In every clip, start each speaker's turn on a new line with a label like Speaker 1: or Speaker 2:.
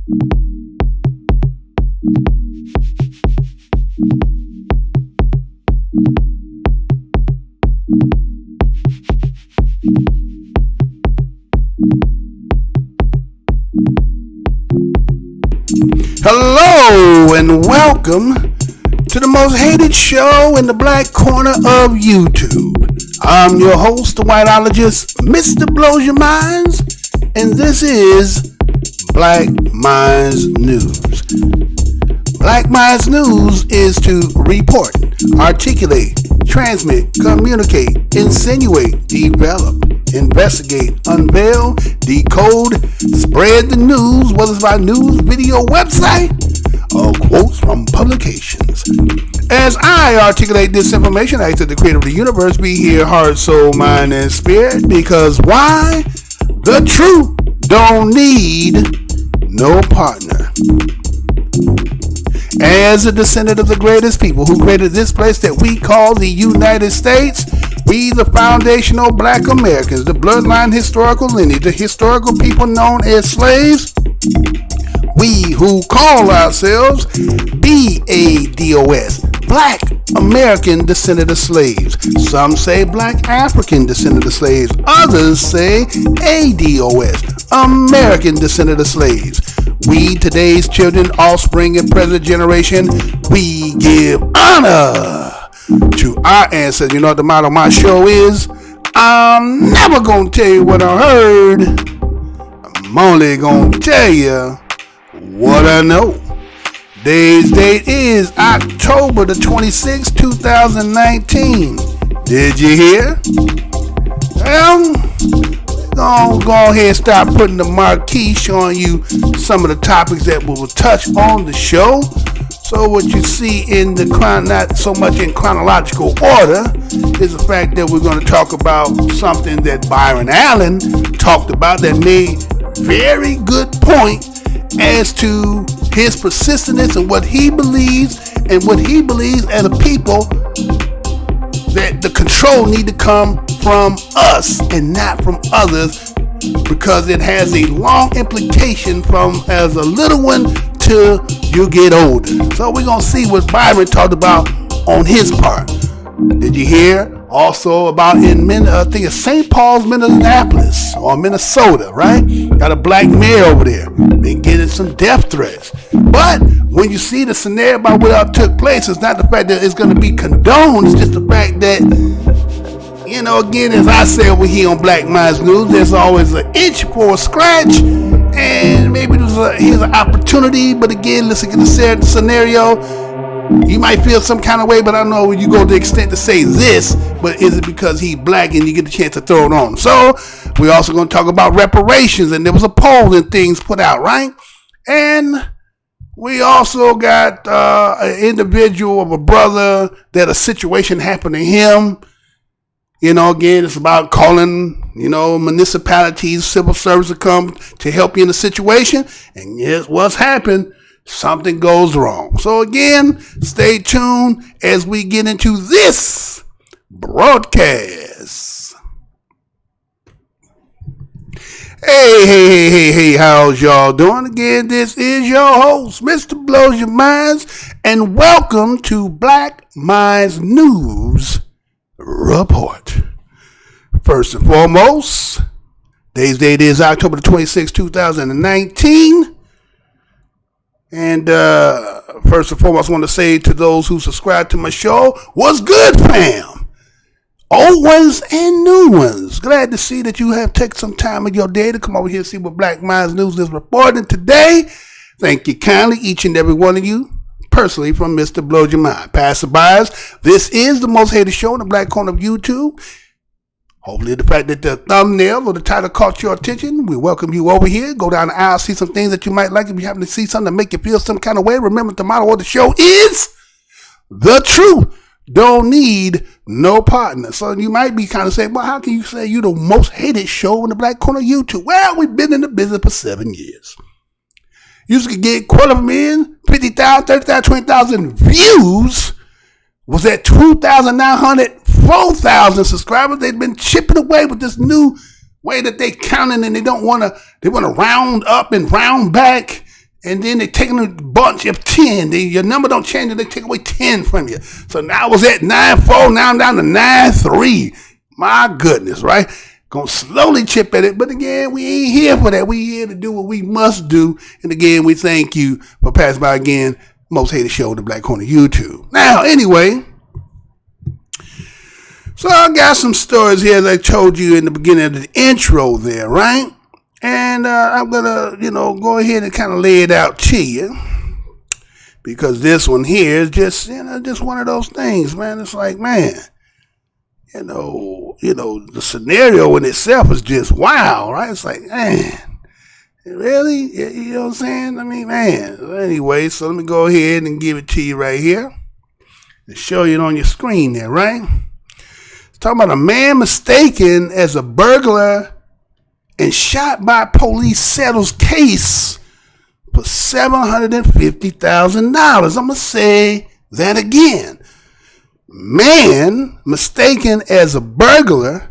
Speaker 1: Hello and welcome to the most hated show in the black corner of YouTube. I'm your host, the whiteologist, Mr. Blows Your Minds, and this is Black Minds News. Black Minds News is to report, articulate, transmit, communicate, insinuate, develop, investigate, unveil, decode, spread the news, whether it's by news, video, website, or quotes from publications. As I articulate this information, I ask that the creator of the universe be here, heart, soul, mind, and spirit, because why? The truth don't need no partner. As a descendant of the greatest people who created this place that we call the United States, we, the foundational black Americans, the bloodline historical lineage, the historical people known as slaves, we who call ourselves BADOS, Black American Descendant of Slaves. Some say Black African Descendant of Slaves. Others say ADOS, American Descendant of Slaves. We, today's children, offspring, and present generation, we give honor to our ancestors. You know what the motto of my show is? I'm never going to tell you what I heard. I'm only going to tell you what I know. Today's date is October the 26th, 2019. Did you hear? Well, go ahead and start putting the marquee showing you some of the topics that we will touch on the show. So what you see in the not so much in chronological order is the fact that we're going to talk about something that Byron Allen talked about that made very good point as to his persistence and what he believes as a people, that the control need to come from us and not from others, because it has a long implication from as a little one till you get older. So we're going to see what Byron talked about on his part. Did you hear also about in I think it's St. Paul's, Minneapolis, or Minnesota, right? Got a black mayor over there. Been getting some death threats. But when you see the scenario about what took place, it's not the fact that it's going to be condoned. It's just the fact that, you know, again, as I say over here on Black Minds News, there's always an itch for a scratch, and maybe here's an opportunity. But again, let's get the scenario. You might feel some kind of way, but I don't know when you go to the extent to say this, but is it because he's black and you get the chance to throw it on? So we're also going to talk about reparations, and there was a poll and things put out, right? And we also got an individual of a brother that a situation happened to him. You know, again, it's about calling, you know, municipalities, civil service to come to help you in the situation. And yes, what's happened? Something goes wrong. So again, stay tuned as we get into this broadcast. Hey, how's y'all doing? Again, this is your host, Mr. Blows Your Minds, and welcome to Black Minds News Report. First and foremost, today's date is October the 26th, 2019. And first and foremost, I want to say to those who subscribe to my show, what's good, fam? Old ones and new ones. Glad to see that you have taken some time of your day to come over here and see what Black Minds News is reporting today. Thank you kindly, each and every one of you, personally from Mr. Blows Your Mind. Passerbys, this is the most hated show in the black corner of YouTube. Hopefully the fact that the thumbnail or the title caught your attention, we welcome you over here. Go down the aisle, see some things that you might like. If you happen to see something to make you feel some kind of way, remember the motto of the show is the truth don't need no partner. So you might be kind of saying, well, how can you say you're the most hated show in the black corner of YouTube? Well, we've been in the business for 7 years. You used to get quarter of a million, 50,000, 30,000, 20,000 views. Was at 2,900, 4,000 subscribers. They've been chipping away with this new way that they counting, and they want to round up and round back and then they taking a bunch of 10. Your number don't change, and they take away 10 from you. So now I was at 9-4, now I'm down to 9-3. My goodness, right? Gonna slowly chip at it, but again, we ain't here for that. We here to do what we must do. And again, we thank you for passing by again. Most hated show, the Black Corner YouTube. Now, anyway, so I got some stories here as I told you in the beginning of the intro there, right? And I'm gonna, go ahead and kind of lay it out to you, because this one here is just, just one of those things, man. It's like, man, the scenario in itself is just wow, right? It's like, man, really? You know what I'm saying? I mean, man. Anyway, so let me go ahead and give it to you right here and show you it on your screen there, right? It's talking about a man mistaken as a burglar and shot by police settles case for $750,000. I'm going to say that again. Man mistaken as a burglar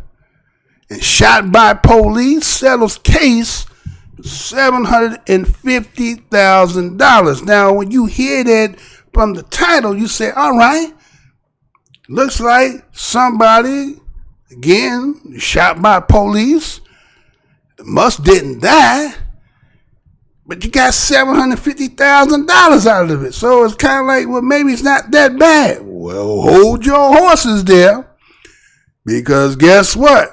Speaker 1: and shot by police settles case for $750,000. Now, when you hear that from the title, you say, all right, looks like somebody, again, shot by police, must didn't die, but you got $750,000 out of it. So it's kind of like, well, maybe it's not that bad. Well, hold your horses there, because guess what?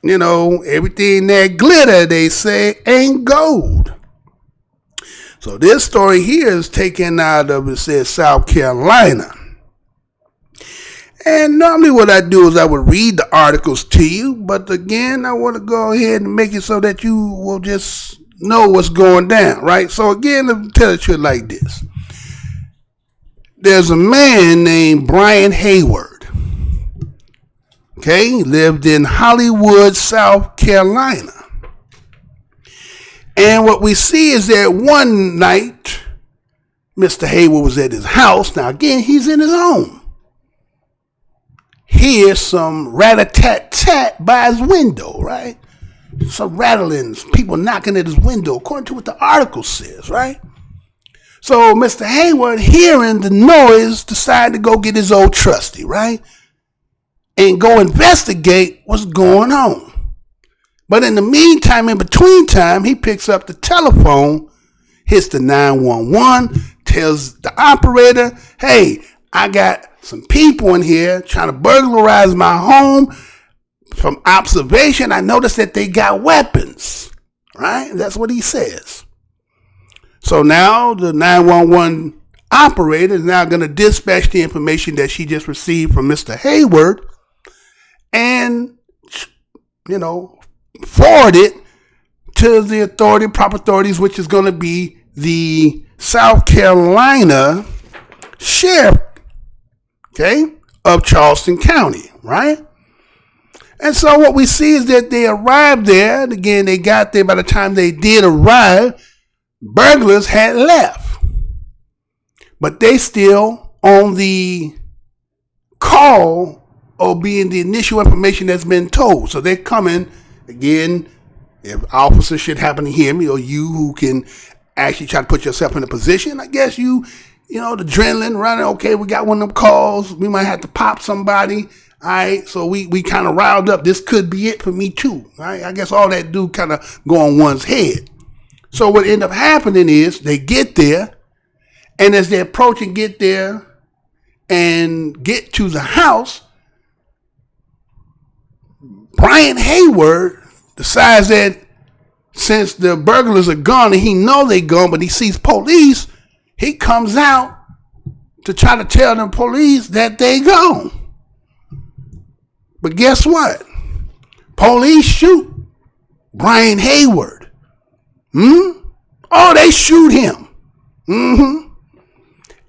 Speaker 1: Everything that glitter, they say, ain't gold. So this story here is taken out of, it says, South Carolina. And normally what I do is I would read the articles to you, but again, I want to go ahead and make it so that you will just know what's going down, right? So again, let me tell it to you like this. There's a man named Byron Hayward. Okay, he lived in Hollywood, South Carolina. And what we see is that one night, Mr. Hayward was at his house. Now again, he's in his home. Hears some rat-a-tat-tat by his window, right? Some rattlings, people knocking at his window, according to what the article says, right? So Mr. Hayward, hearing the noise, decided to go get his old trusty, right? And go investigate what's going on. But in the meantime, in between time, he picks up the telephone, hits the 911, tells the operator, hey, I got some people in here trying to burglarize my home. From observation, I noticed that they got weapons, right? That's what he says. So now the 911 operator is now going to dispatch the information that she just received from Mr. Hayward and, forward it to the proper authorities, which is going to be the South Carolina Sheriff, okay, of Charleston County, right? And so what we see is that they arrived there, and again, they got there. By the time they did arrive, burglars had left. But they still on the call or being the initial information that's been told. So they're coming, again, if officers should happen to hear me, or you who can actually try to put yourself in a position, I guess the adrenaline running, okay, we got one of them calls, we might have to pop somebody. All right, so we kind of riled up. This could be it for me too. Right? I guess all that do kind of go on one's head. So what ended up happening is they get there, and as they approach and get there and get to the house, Byron Hayward decides that since the burglars are gone and he know they gone, but he sees police, he comes out to try to tell the police that they gone. But guess what? Police shoot Byron Hayward. Oh, they shoot him.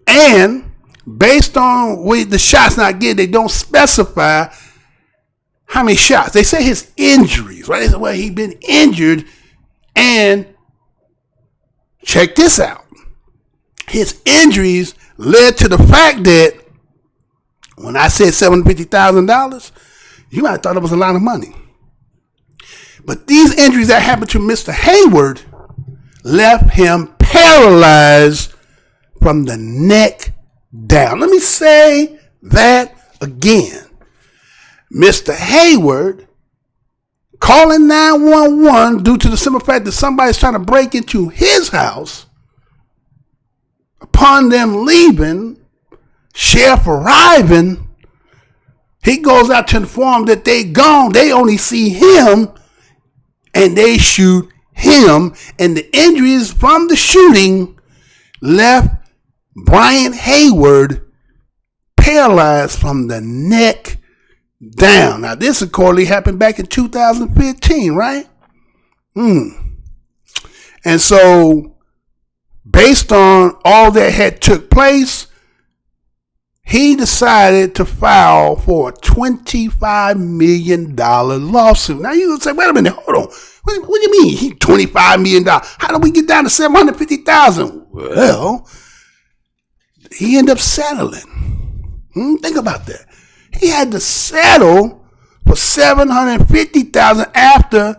Speaker 1: And based on the shots, now again, they don't specify how many shots. They say his injuries, right? They say, well, he'd been injured. And check this out. His injuries led to the fact that when I said $750,000, you might have thought it was a lot of money. But these injuries that happened to Mr. Hayward left him paralyzed from the neck down. Let me say that again. Mr. Hayward calling 911 due to the simple fact that somebody's trying to break into his house. Upon them leaving, sheriff arriving, he goes out to inform that they gone. They only see him and they shoot him. And the injuries from the shooting left Byron Hayward paralyzed from the neck down. Now, this accordingly happened back in 2015, right? And so, based on all that had took place, he decided to file for a $25 million lawsuit. Now, you're going to say, wait a minute, hold on. What do you mean, $25 million? How do we get down to $750,000? Well, he ended up settling. Think about that. He had to settle for $750,000 after,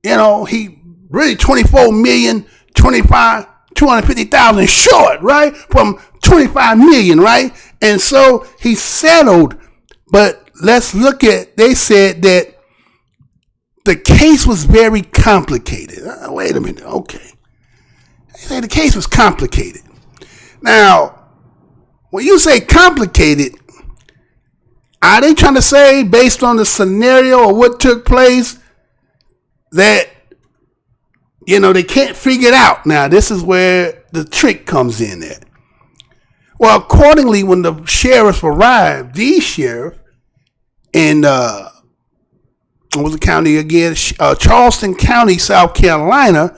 Speaker 1: he really $250,000 short, right? From $25 million, right? And so he settled. But let's look at, they said that the case was very complicated. Wait a minute. Okay. They said the case was complicated. Now, when you say complicated, are they trying to say, based on the scenario or what took place, that, they can't figure it out? Now, this is where the trick comes in at. Well, accordingly, when the sheriff arrived, the sheriff in, what was the county again? Charleston County, South Carolina,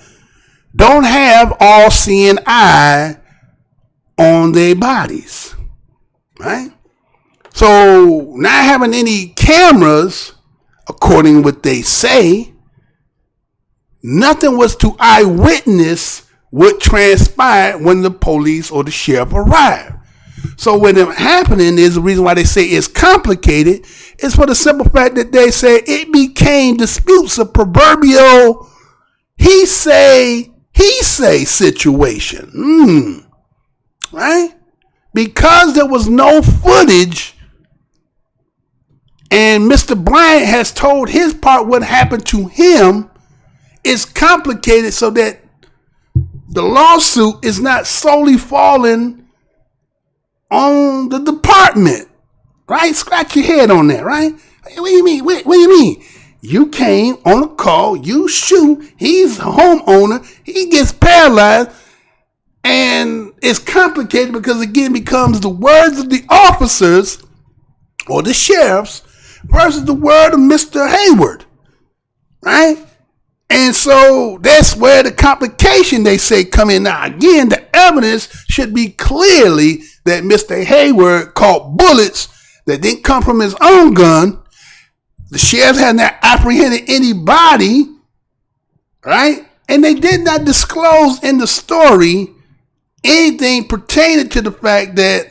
Speaker 1: don't have all-seeing eye on their bodies, right? So, not having any cameras, according to what they say, nothing was to eyewitness what transpired when the police or the sheriff arrived. So what is happening is the reason why they say it's complicated is for the simple fact that they say it became disputes of proverbial he say situation. Right? Because there was no footage and Mr. Bryant has told his part what happened to him, it's complicated so that the lawsuit is not solely falling on the department, right? Scratch your head on that, right? What do you mean? What do you mean? You came on a call, you shoot, he's a homeowner, he gets paralyzed, and it's complicated because, again, becomes the words of the officers or the sheriffs versus the word of Mr. Hayward, right? And so that's where the complication, they say, come in. Now, again, the evidence should be clearly that Mr. Hayward caught bullets that didn't come from his own gun. The sheriff had not apprehended anybody, right? And they did not disclose in the story anything pertaining to the fact that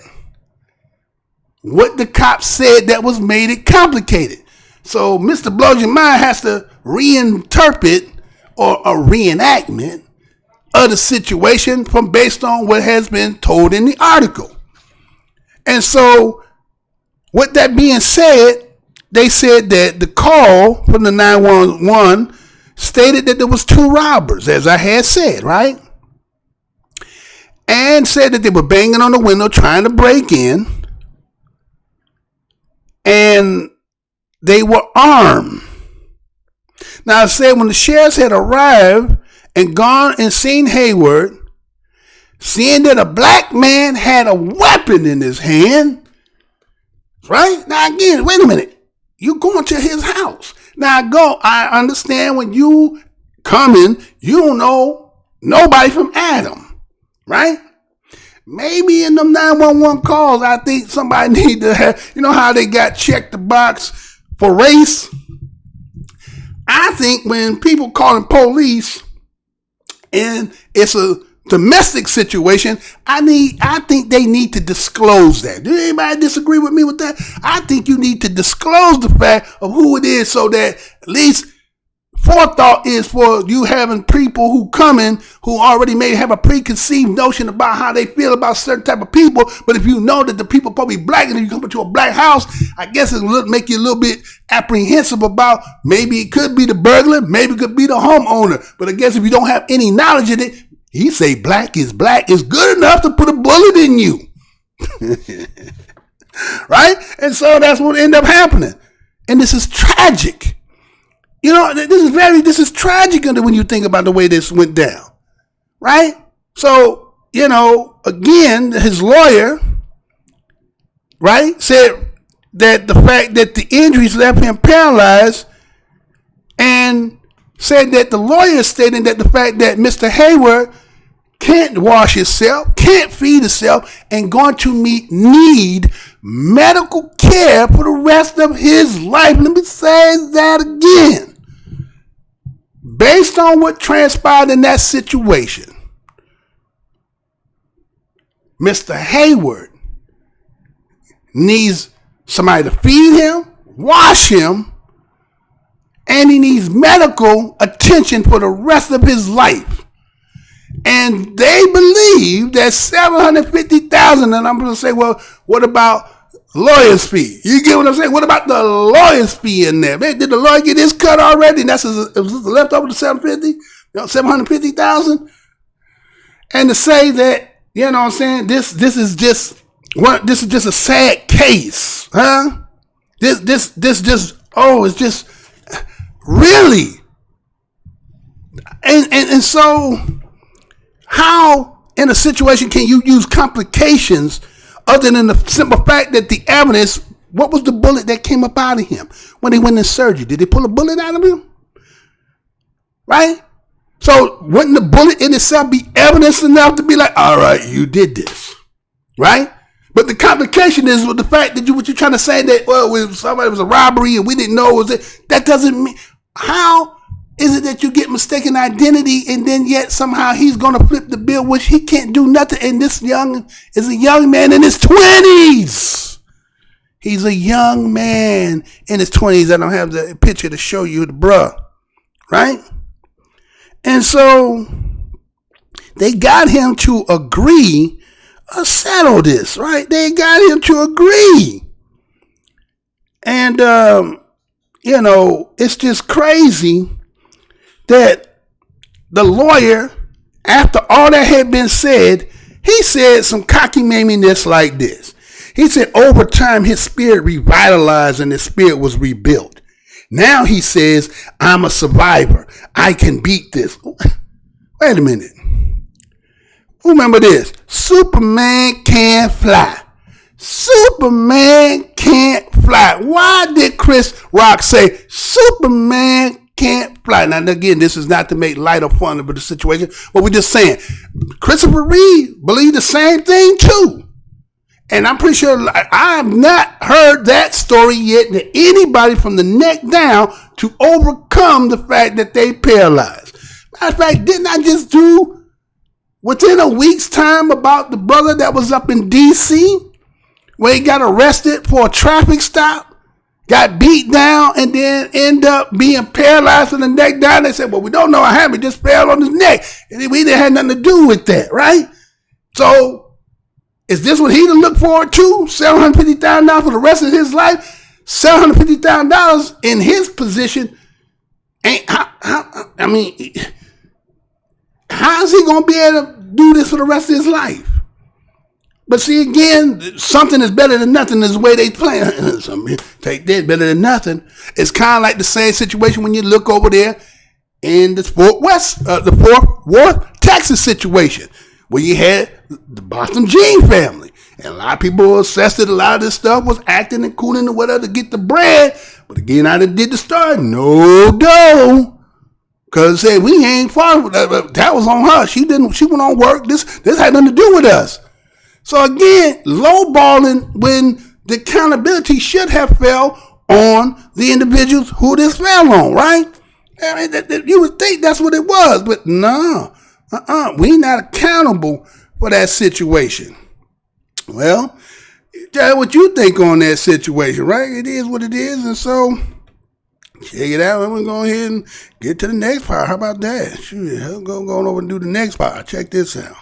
Speaker 1: what the cops said that was made it complicated. So Mr. Blows Your Mind has to reinterpret or a reenactment of the situation from based on what has been told in the article. And so with that being said, they said that the call from the 911 stated that there was two robbers, as I had said, right? And said that they were banging on the window trying to break in. And they were armed. Now, I said when the sheriffs had arrived and gone and seen Hayward, seeing that a black man had a weapon in his hand, right? Now, again, wait a minute. You going to his house. Now, I understand when you come in, you don't know nobody from Adam, right? Maybe in them 911 calls, I think somebody need to have, you know how they got checked the box for race? I think when people calling police and it's a domestic situation, I think they need to disclose that. Do anybody disagree with me with that? I think you need to disclose the fact of who it is so that at least forethought is for you having people who come in who already may have a preconceived notion about how they feel about certain type of people. But if you know that the people probably black and you come into a black house, I guess it will make you a little bit apprehensive about maybe it could be the burglar, maybe it could be the homeowner. But I guess if you don't have any knowledge in it, he say black is good enough to put a bullet in you. Right? And so that's what ended up happening. And this is tragic. You know, this is tragic when you think about the way this went down, right? So, you know, again, his lawyer, right, said that the fact that the injuries left him paralyzed, and said that the lawyer stated that the fact that Mr. Hayward can't wash himself, can't feed himself, and going to need medical care for the rest of his life. Let me say that again. Based on what transpired in that situation, Mr. Hayward needs somebody to feed him, wash him, and he needs medical attention for the rest of his life. And they believe that $750,000, and I'm going to say, well, what about lawyer's fee? You get what I'm saying? What about the lawyer's fee in there? Man, did the lawyer get his cut already? And that's left over to $750,000. And to say that, you know what I'm saying, this is just a sad case, huh? It's just really. And so how in a situation can you use complications other than the simple fact that the evidence, what was the bullet that came up out of him when they went in surgery? Did they pull a bullet out of him? Right? So wouldn't the bullet in itself be evidence enough to be like, all right, you did this, right? But the complication is with the fact that what you're trying to say that, well, somebody was a robbery and we didn't know it was it. That doesn't mean, how is it that you get mistaken identity and then yet somehow he's going to flip the bill, which he can't do nothing. And this is a young man in his 20s. He's a young man in his 20s. I don't have the picture to show you the bruh, right? And so they got him to agree or settle this, right? They got him to agree. And, you know, it's just crazy that the lawyer, after all that had been said, he said some cockamamie-ness like this. He said over time his spirit revitalized and his spirit was rebuilt. Now he says, I'm a survivor. I can beat this. Wait a minute. Remember this. Superman can't fly. Superman can't fly. Why did Chris Rock say Superman can't fly? Now, again, this is not to make light or fun of the situation, but we're just saying Christopher Reeve believed the same thing too. And I'm pretty sure I have not heard that story yet, that anybody from the neck down to overcome the fact that they paralyzed. Matter of fact, didn't I just do within a week's time about the brother that was up in D.C. where he got arrested for a traffic stop, got beat down, and then end up being paralyzed from the neck down? They said, well, we don't know what happened. He just fell on his neck. And we didn't have nothing to do with that, right? So is this what he to look forward to? $750,000 for the rest of his life? $750,000 in his position ain't, how is he going to be able to do this for the rest of his life? But see, again, something is better than nothing is the way they play. Take that, better than nothing. It's kind of like the same situation when you look over there in the Fort Worth, Texas situation, where you had the Boston Jean family. And a lot of people were obsessed that a lot of this stuff was acting and cooling and whatever to get the bread. But again, I did the story. No dough. Because say we ain't following that was on her. She went on work. This had nothing to do with us. So again, lowballing when the accountability should have fell on the individuals who this fell on, right? I mean, you would think that's what it was, but no, we not accountable for that situation. Well, tell what you think on that situation, right? It is what it is, and so Check it out. I'm going to go ahead and get to the next part. How about that? Shoot, I'm going to go over and do the next part. Check this out.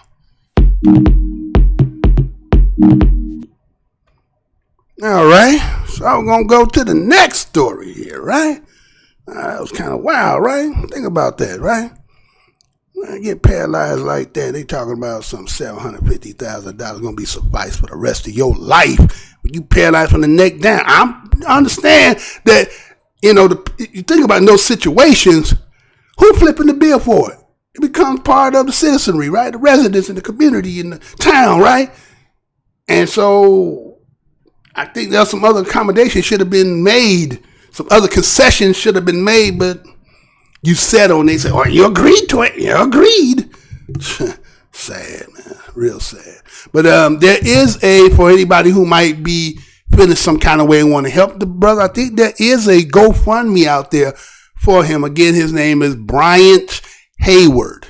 Speaker 1: All right. So I'm going to go to the next story here, right? That was kind of wild, right? Think about that, right? When I get paralyzed like that, they talking about some $750,000 going to be suffice for the rest of your life. When you paralyzed from the neck down, I understand that, you think about in those situations, who flipping the bill for it? It becomes part of the citizenry, right? The residents in the community, in the town, right? And so I think there's some other accommodations should have been made. Some other concessions should have been made, but you settled and they said, oh, you agreed to it. You agreed. Sad, man. Real sad. But there is for anybody who might be feeling some kind of way and want to help the brother, I think there is a GoFundMe out there for him. Again, his name is Bryant Hayward,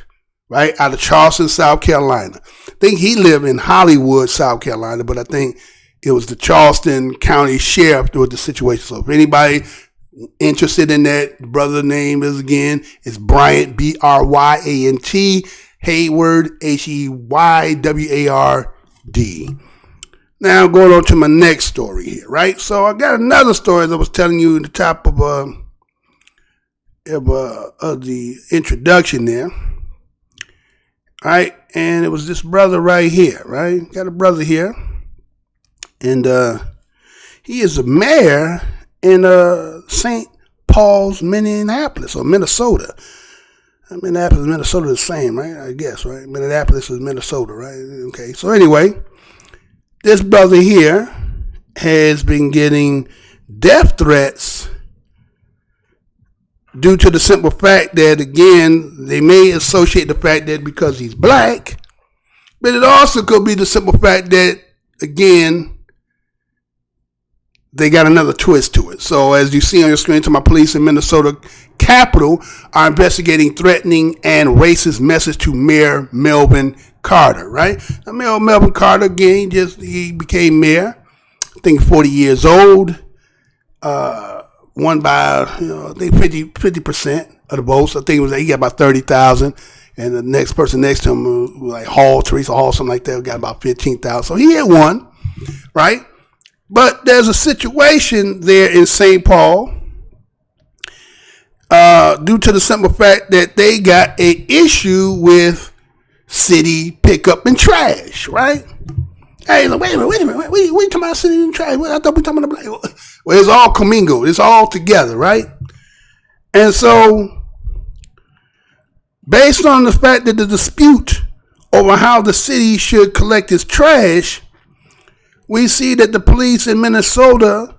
Speaker 1: right, out of Charleston, South Carolina. I think he lived in Hollywood, South Carolina, but I think it was the Charleston County Sheriff with the situation. So if anybody interested in that, brother name is Bryant, Bryant, Hayward, Heyward. Now going on to my next story here, right? So I got another story that I was telling you in the top of the introduction there, right? And it was this brother right here, right? Got a brother here, and he is a mayor in St. Paul's, Minneapolis, or Minnesota. Minneapolis, Minnesota, the same, right? I guess, right? Minneapolis is Minnesota, right? Okay. So anyway, this brother here has been getting death threats due to the simple fact that, again, they may associate the fact that because he's black, but it also could be the simple fact that, again, they got another twist to it. So as you see on your screen, to my police in Minnesota Capitol are investigating threatening and racist message to Mayor Melvin Carter, right? Now, Mayor Melvin Carter, again, he became mayor, I think 40 years old, won by, I think 50% of the votes. I think he got about 30,000. And the next person next to him was like Teresa Hall, something like that, got about 15,000. So he had won, right? But there's a situation there in St. Paul due to the simple fact that they got an issue with city pickup and trash, right? Hey, wait a minute. We talking about city and trash? I thought we talking about the black. Well, it's all commingled. It's all together, right? And so, based on the fact that the dispute over how the city should collect its trash, we see that the police in Minnesota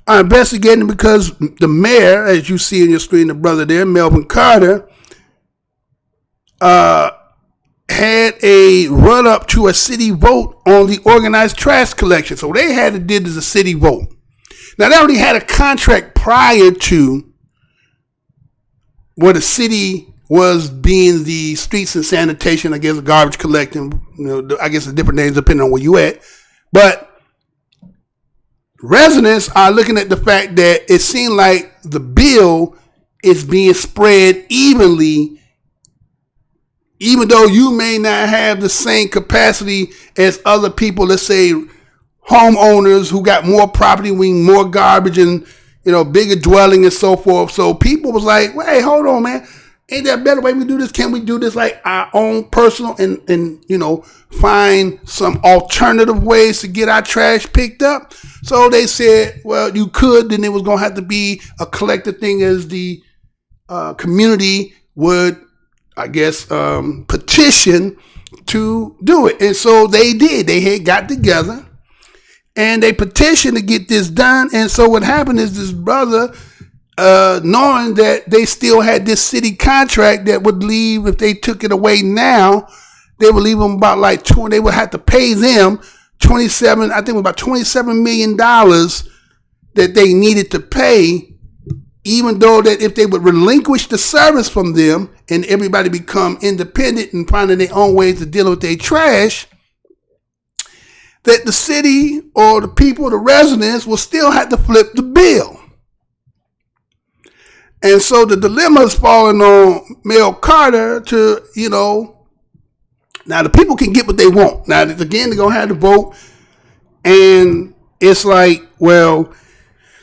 Speaker 1: are investigating because the mayor, as you see on your screen, the brother there, Melvin Carter, had a run-up to a city vote on the organized trash collection. So they had it did as a city vote. Now, they already had a contract prior to where the city was being the streets and sanitation, I guess, garbage collecting, I guess the different names depending on where you at. But residents are looking at the fact that it seemed like the bill is being spread evenly, even though you may not have the same capacity as other people, let's say homeowners who got more property, more garbage and, bigger dwelling and so forth. So people was like, hey, hold on, man. Ain't there a better way we do this? Can we do this like our own personal and find some alternative ways to get our trash picked up? So they said, well, you could, then it was going to have to be a collective thing as the community would, I guess, petition to do it. And so they did. They had got together and they petitioned to get this done. And so what happened is this brother, knowing that they still had this city contract that would leave, if they took it away now, they would leave them about like they would have to pay them about $27 million that they needed to pay, even though that if they would relinquish the service from them and everybody become independent and finding their own ways to deal with their trash, that the city or the people, the residents will still have to flip the bill. And so the dilemma is falling on Mel Carter to, now the people can get what they want. Now, again, they're going to have to vote. And it's like, well,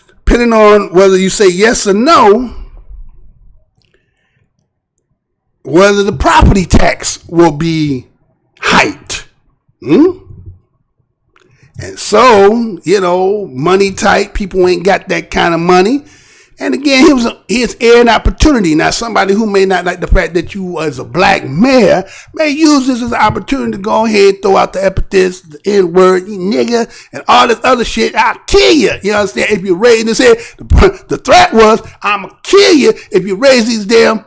Speaker 1: depending on whether you say yes or no, whether the property tax will be hiked. And so, money tight, people ain't got that kind of money. And again, he's airing opportunity. Now, somebody who may not like the fact that you, as a black mayor, may use this as an opportunity to go ahead and throw out the epithets, the N-word, you nigga, and all this other shit. I'll kill you. You understand? If you raise this here, the threat was, I'm going to kill you if you raise these damn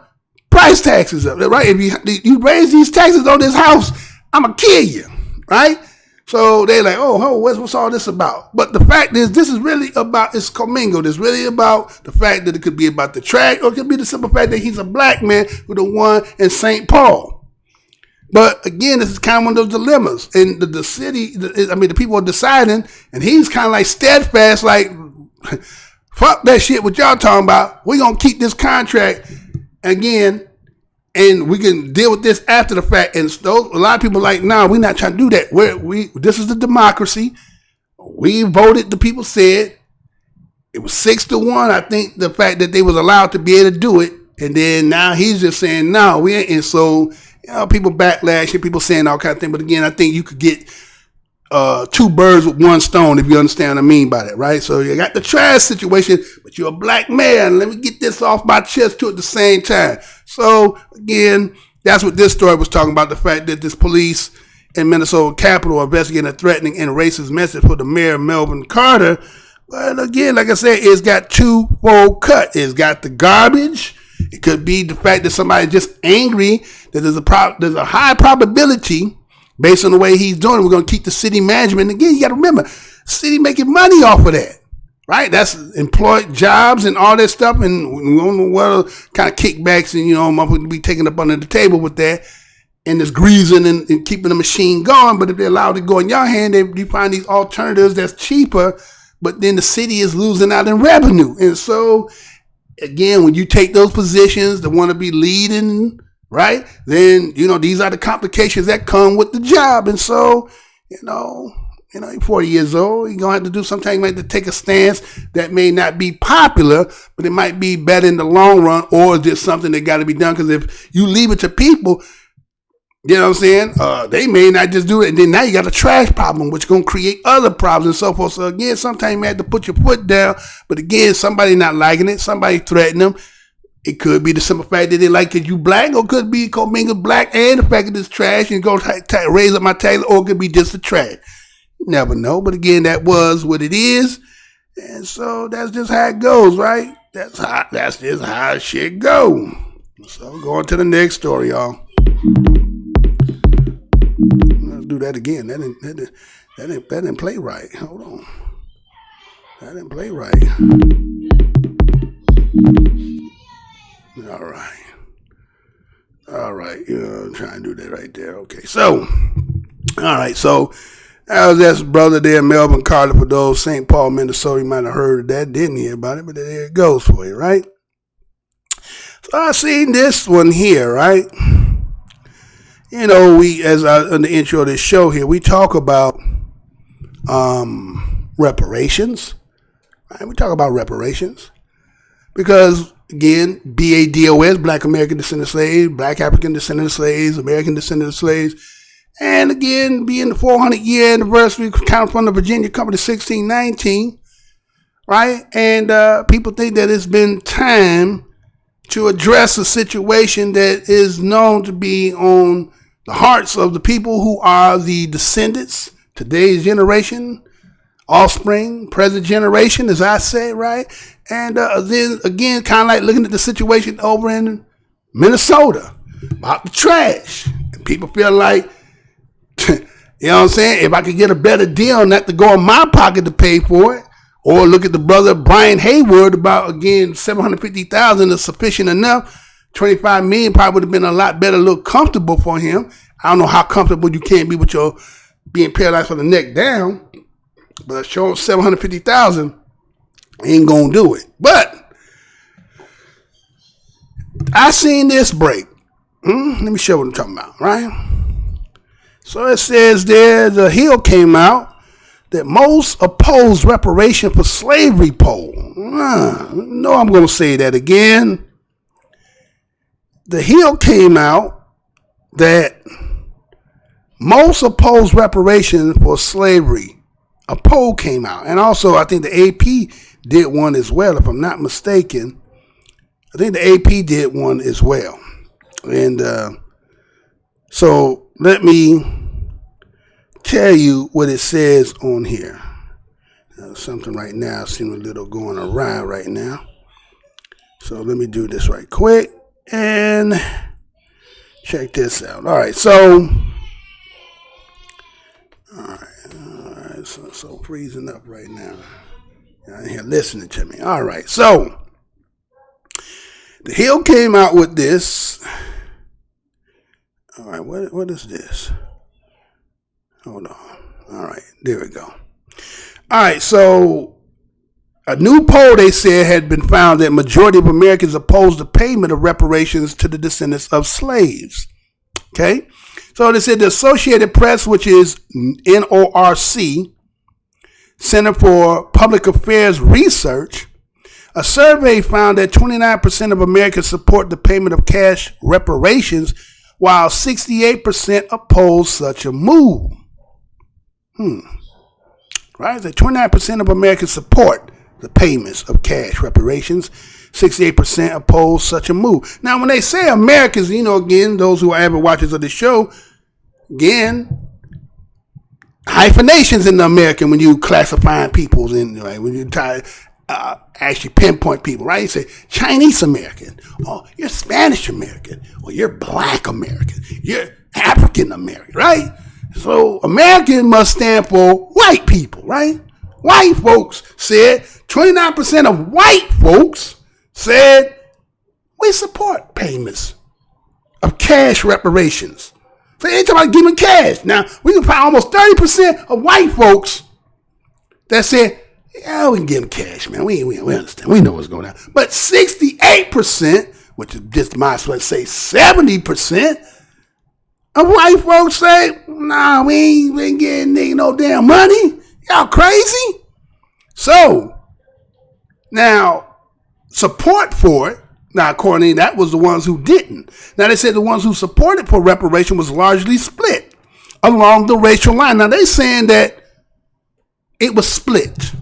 Speaker 1: price taxes up, right? If you raise these taxes on this house, I'm going to kill you, right? So they're like, oh, what's all this about? But the fact is, this is really about, it's commingled. It's really about the fact that it could be about the track, or it could be the simple fact that he's a black man who the one in St. Paul. But again, this is kind of one of those dilemmas. And the city, the people are deciding, and he's kind of like steadfast, like, fuck that shit, what y'all talking about. We're going to keep this contract again. And we can deal with this after the fact. And a lot of people are like, nah, we're not trying to do that. This is a democracy. We voted, the people said. It was 6-1. I think the fact that they was allowed to be able to do it. And then now he's just saying, no, we ain't. And so, people backlash and people saying all kinds of things. But again, I think you could get two birds with one stone, if you understand what I mean by that, right? So you got the trash situation, but you're a black man. Let me get this off my chest too at the same time. So again, that's what this story was talking about, the fact that this police in Minnesota Capitol are investigating a threatening and racist message for the mayor, Melvin Carter. But again, like I said, it's got twofold cut. It's got the garbage. It could be the fact that somebody's just angry that there's a high probability, based on the way he's doing it, we're going to keep the city management. And again, you got to remember, city making money off of that, right? That's employed jobs and all that stuff. And we don't know what kind of kickbacks and, motherfuckers be taken up under the table with that. And this greasing and keeping the machine going. But if they're allowed to go in your hand, you find these alternatives that's cheaper. But then the city is losing out in revenue. And so, again, when you take those positions that want to be leading, right, then, these are the complications that come with the job. And so, you're 40 years old. You're going to have to do something, like to take a stance that may not be popular, but it might be better in the long run, or just something that got to be done. Because if you leave it to people, you know what I'm saying, they may not just do it. And then now you got a trash problem, which is going to create other problems and so forth. So again, sometimes you may have to put your foot down. But again, somebody not liking it, somebody threatening them. It could be the simple fact that they like that you black, or it could be commingled black and the fact that it's trash and go raise up my tax, or it could be just the trash. You never know. But again, that was what it is. And so that's just how it goes, right? That's just how shit go. So going to the next story, y'all. Let's do that again. That didn't play right. Hold on. That didn't play right. All right. I'm trying to do that right there. Okay. So, all right. So, that was that brother there, Melvin Carter, for those St. Paul, Minnesota. You might have heard of that, didn't hear about it, but there it goes for you, right? So, I seen this one here, right? We, in the intro of this show here, we talk about reparations, right? We talk about reparations because, again, BADOS, Black American Descendant Slaves, Black African Descendant Slaves, American Descendant Slaves, and again, being the 400-year anniversary, kind of from the Virginia Company 1619, right? And people think that it's been time to address a situation that is known to be on the hearts of the people who are the descendants, today's generation, offspring, present generation, as I say, right? And then again, kind of like looking at the situation over in Minnesota about the trash. And people feel like, you know what I'm saying? If I could get a better deal, not to go in my pocket to pay for it, or look at the brother Brian Hayward about, again, $750,000 is sufficient enough. $25 million probably would have been a lot better, a little comfortable for him. I don't know how comfortable you can be with your being paralyzed from the neck down, but showing $750,000 ain't gonna do it. But I seen this break. Let me show what I'm talking about, right? So it says there, the Hill came out that most oppose reparation for slavery poll. No, I'm going to say that again. The Hill came out that most oppose reparations for slavery. A poll came out. And also, I think the AP did one as well, if I'm not mistaken. I think the AP did one as well. And so let me tell you what it says on here. Something right now seems a little going awry right now. So let me do this right quick and check this out. All right, so so freezing up right now. You're here listening to me. All right, so the Hill came out with this. All right, what is this? Hold on. All right, there we go. All right, so a new poll, they said, had been found that majority of Americans oppose the payment of reparations to the descendants of slaves. Okay, so they said the Associated Press, which is NORC, Center for Public Affairs Research, a survey found that 29% of Americans support the payment of cash reparations, while 68% oppose such a move. Right? So 29% of Americans support the payments of cash reparations. 68% oppose such a move. Now, when they say Americans, again, those who are avid watchers of the show, again, hyphenations in the American when you classifying peoples in, right? When you try actually pinpoint people, right? You say Chinese American, or you're Spanish American, or you're Black American, you're African American, right? So American must stand for white people, right? White folks said, 29% of white folks said, we support payments of cash reparations. So they ain't talking about giving cash. Now, we can find almost 30% of white folks that said, yeah, we can give them cash, man. We understand. We know what's going on. But 68%, which is just might as well say 70% of white folks say, nah, we ain't getting nigga no damn money. Y'all crazy? So, now, support for it, now according to that was the ones who didn't. Now they said the ones who supported for reparation was largely split along the racial line. Now they saying that it was split.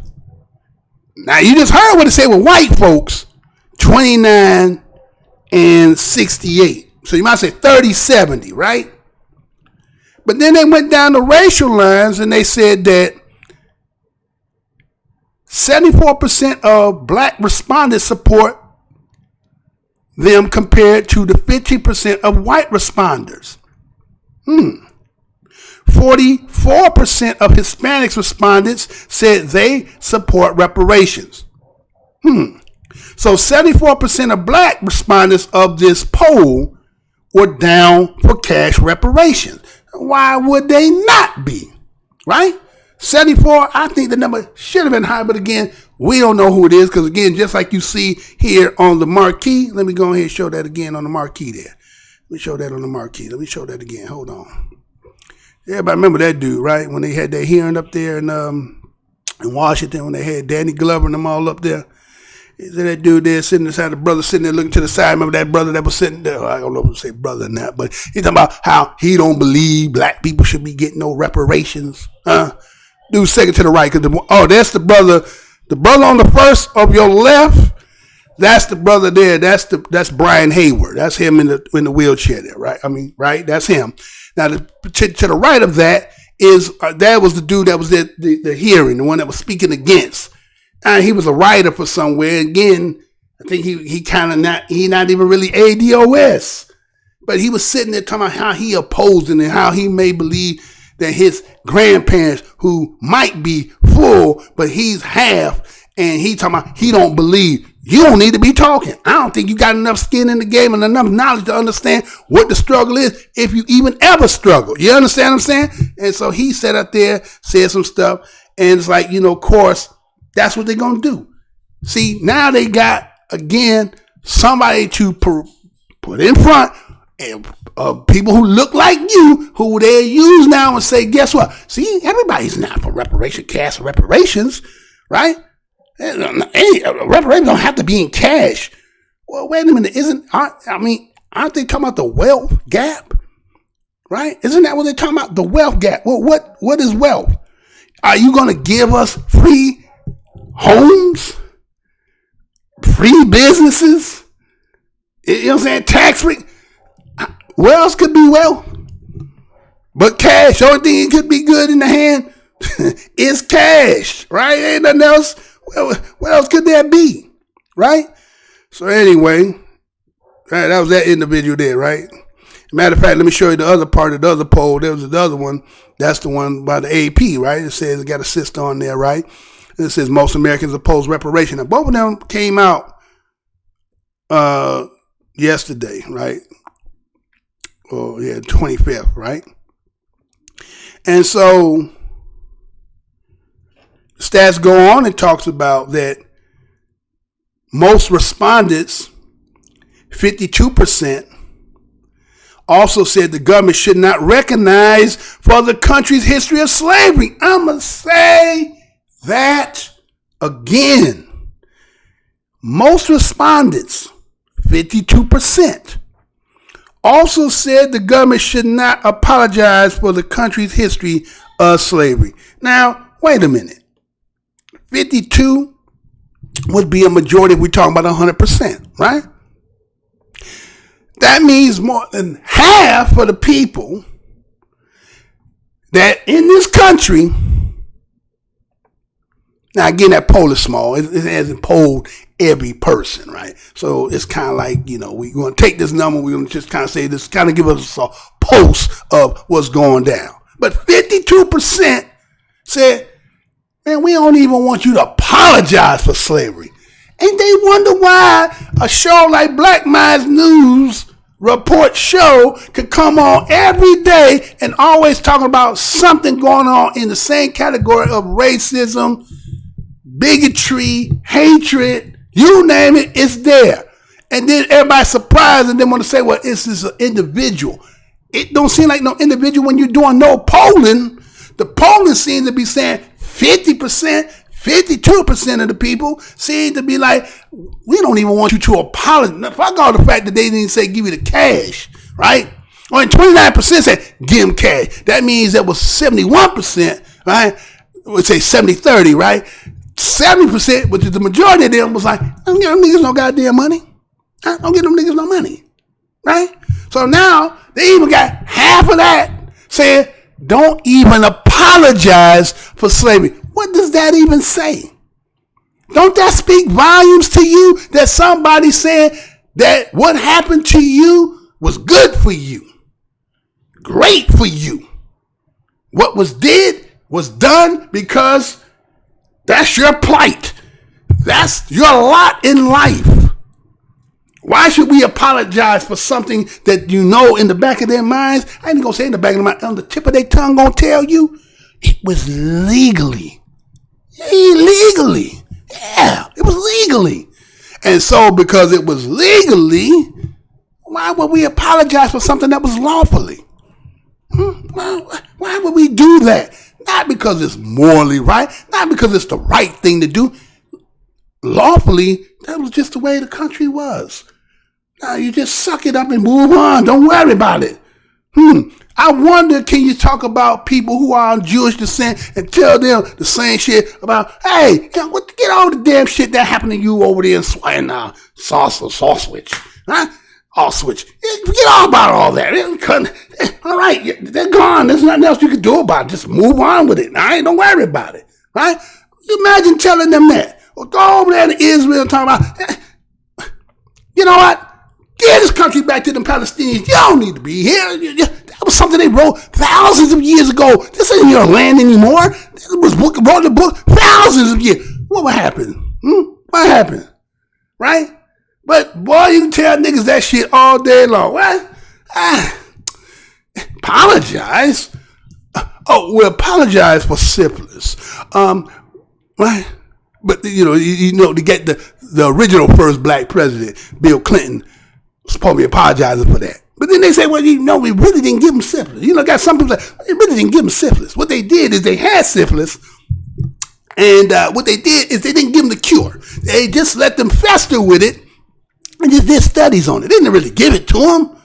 Speaker 1: Now you just heard what it said with white folks, 29 and 68. So you might say 30-70, right? But then they went down the racial lines and they said that 74% of Black respondents support them compared to the 50% of white responders. 44% of Hispanics respondents said they support reparations. So 74% of Black respondents of this poll were down for cash reparations. Why would they not be? Right? 74, I think the number should have been high, but again, we don't know who it is because, again, just like you see here on the marquee, let me go ahead and show that again on the marquee there. Let me show that on the marquee. Let me show that again. Hold on. Everybody remember that dude, right? When they had that hearing up there in Washington, when they had Danny Glover and them all up there. Is that dude there sitting beside the brother sitting there looking to the side? Remember that brother that was sitting there? I don't know if to say brother or not, but he's talking about how he don't believe Black people should be getting no reparations. Dude second to the right. That's the brother. The brother on the first of your left, that's the brother there. That's Brian Hayward. That's him in the wheelchair there, right? I mean, right? That's him. Now, to the right of that is that was the dude that was at the hearing, the one that was speaking against. He was a writer for somewhere. Again, I think he not even really ADOS, but he was sitting there talking about how he opposed it and how he may believe that his grandparents, who might be full, but he's half, and he talking about he don't believe. You don't need to be talking. I don't think you got enough skin in the game and enough knowledge to understand what the struggle is, if you even ever struggle. You understand what I'm saying? And so he sat up there, said some stuff, and it's like, of course, that's what they're going to do. See, now they got, again, somebody to put in front of people who look like you, who they use now and say, guess what? See, everybody's not for reparation, cash for reparations, right? Reparations don't have to be in cash. Well, wait a minute, aren't they talking about the wealth gap? Right? Isn't that what they're talking about? The wealth gap. Well, what is wealth? Are you going to give us free homes? Free businesses? You know what I'm saying? Tax free? What else could be wealth? But cash. The only thing that could be good in the hand is cash. Right? Ain't nothing else. Well, what else could there be? Right? So anyway, right, that was that individual there, right? Matter of fact, let me show you the other part of the other poll. There was the other one. That's the one by the AP, right? It says it got a sister on there, right? And it says most Americans oppose reparation. And both of them came out yesterday, right? Oh, yeah, 25th, right? And so stats go on and talks about that most respondents, 52%, also said the government should not recognize for the country's history of slavery. I'm going to say that again. Most respondents, 52%, also said the government should not apologize for the country's history of slavery. Now, wait a minute. 52 would be a majority if we're talking about 100%, right? That means more than half of the people that in this country, now again, that poll is small. It hasn't polled every person, right? So it's kind of like, we're going to take this number, we're going to just kind of say this, kind of give us a pulse of what's going down. But 52% said, man, we don't even want you to apologize for slavery. And they wonder why a show like Black Minds News Report show could come on every day and always talking about something going on in the same category of racism, bigotry, hatred, you name it, it's there. And then everybody's surprised and then want to say, well, this is an individual. It don't seem like no individual when you're doing no polling. The polling seems to be saying 50%, 52% of the people seem to be like, we don't even want you to apologize. Fuck all the fact that they didn't say give you the cash, right? Only 29% said give them cash. That means that was 71%, right? We'd say 70-30, right? 70%, which is the majority of them, was like, don't give them niggas no goddamn money. Don't give them niggas no money, right? So now they even got half of that saying don't even apologize for slavery. What does that even say? Don't that speak volumes to you that somebody said that what happened to you was good for you, great for you? What was done because that's your plight. That's your lot in life. Why should we apologize for something that you know in the back of their minds? I ain't gonna say in the back of their mind, on the tip of their tongue gonna tell you it was illegally. Yeah, it was legally. And so because it was legally, why would we apologize for something that was lawfully? Why would we do that? Not because it's morally right, not because it's the right thing to do. Lawfully, that was just the way the country was. Now you just suck it up and move on. Don't worry about it. I wonder, can you talk about people who are of Jewish descent and tell them the same shit about, hey, get all the damn shit that happened to you over there in Sauswich, huh? Auschwitz. Forget all about all that. All right, they're gone. There's nothing else you can do about it. Just move on with it. All right, don't worry about it. Right? You imagine telling them that. Or go over there to Israel and talk about, you know what? Give this country back to them Palestinians. You don't need to be here. That was something they wrote thousands of years ago. This ain't your land anymore. This was wrote the book thousands of years. What would happen? What happened? Right? But boy, you can tell niggas that shit all day long. What? Apologize? We apologize for syphilis. Right? But to get the original first black president, Bill Clinton, supposed to be apologizing for that. But then they say, well, you know, we really didn't give them syphilis. You know, got some people say, they really didn't give them syphilis. What they did is they had syphilis, and what they did is they didn't give them the cure. They just let them fester with it and just did studies on it. They didn't really give it to them.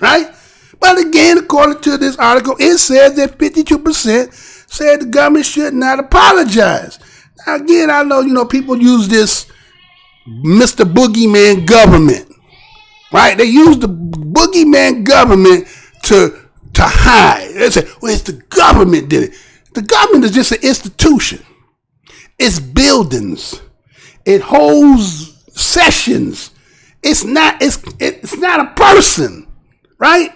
Speaker 1: Right? But again, according to this article, it says that 52% said the government should not apologize. Now, again, I know, you know, people use this Mr. Boogeyman government, right? They use the Boogeyman government to hide. They say, well, it's the government did it. The government is just an institution. It's buildings. It holds sessions. It's not a person, right?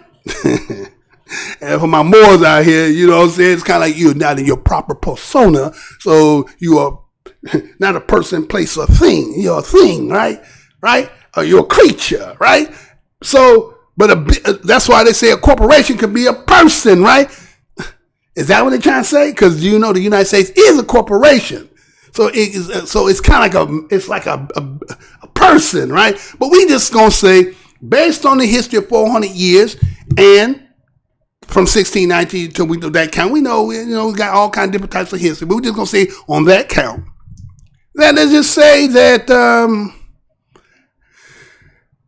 Speaker 1: And for my Moors out here, you know what I'm saying? It's kind of like you're not in your proper persona. So you are not a person, place, or thing. You're a thing, right? Right? Or you're a creature, right? So, but that's why they say a corporation could be a person, right? Is that what they're trying to say? Because you know the United States is a corporation. So it's kind of like a person, right? But we just gonna say, based on the history of 400 years and from 1619 till we do that count, we know we got all kinds of different types of history. But we're just gonna say on that count. Then let's just say that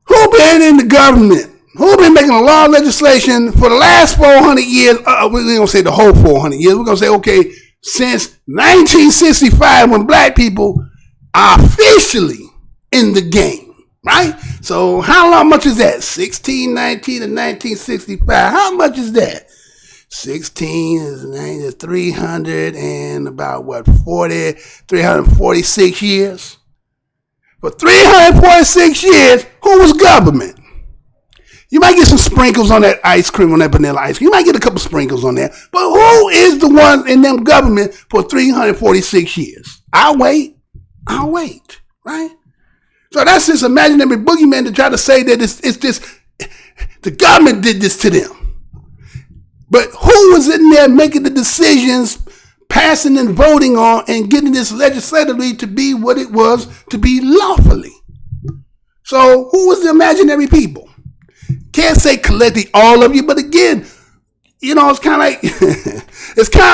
Speaker 1: who been in the government? Who been making a law legislation for the last 400 years? We're going to say the whole 400 years. We're going to say, okay, since 1965 when black people are officially in the game, right? So how long much is that? 1619 to 1965. How much is that? 16 is 300 and about what, 346 years? For 346 years, who was government? You might get some sprinkles on that ice cream, on that vanilla ice cream. You might get a couple sprinkles on that. But who is the one in them government for 346 years? I'll wait, right? So that's this imaginary boogeyman to try to say that it's just, the government did this to them. But who was in there making the decisions, passing and voting on and getting this legislatively to be what it was to be lawfully? So who was the imaginary people? Can't say collectively all of you, but again, you know, it's kind of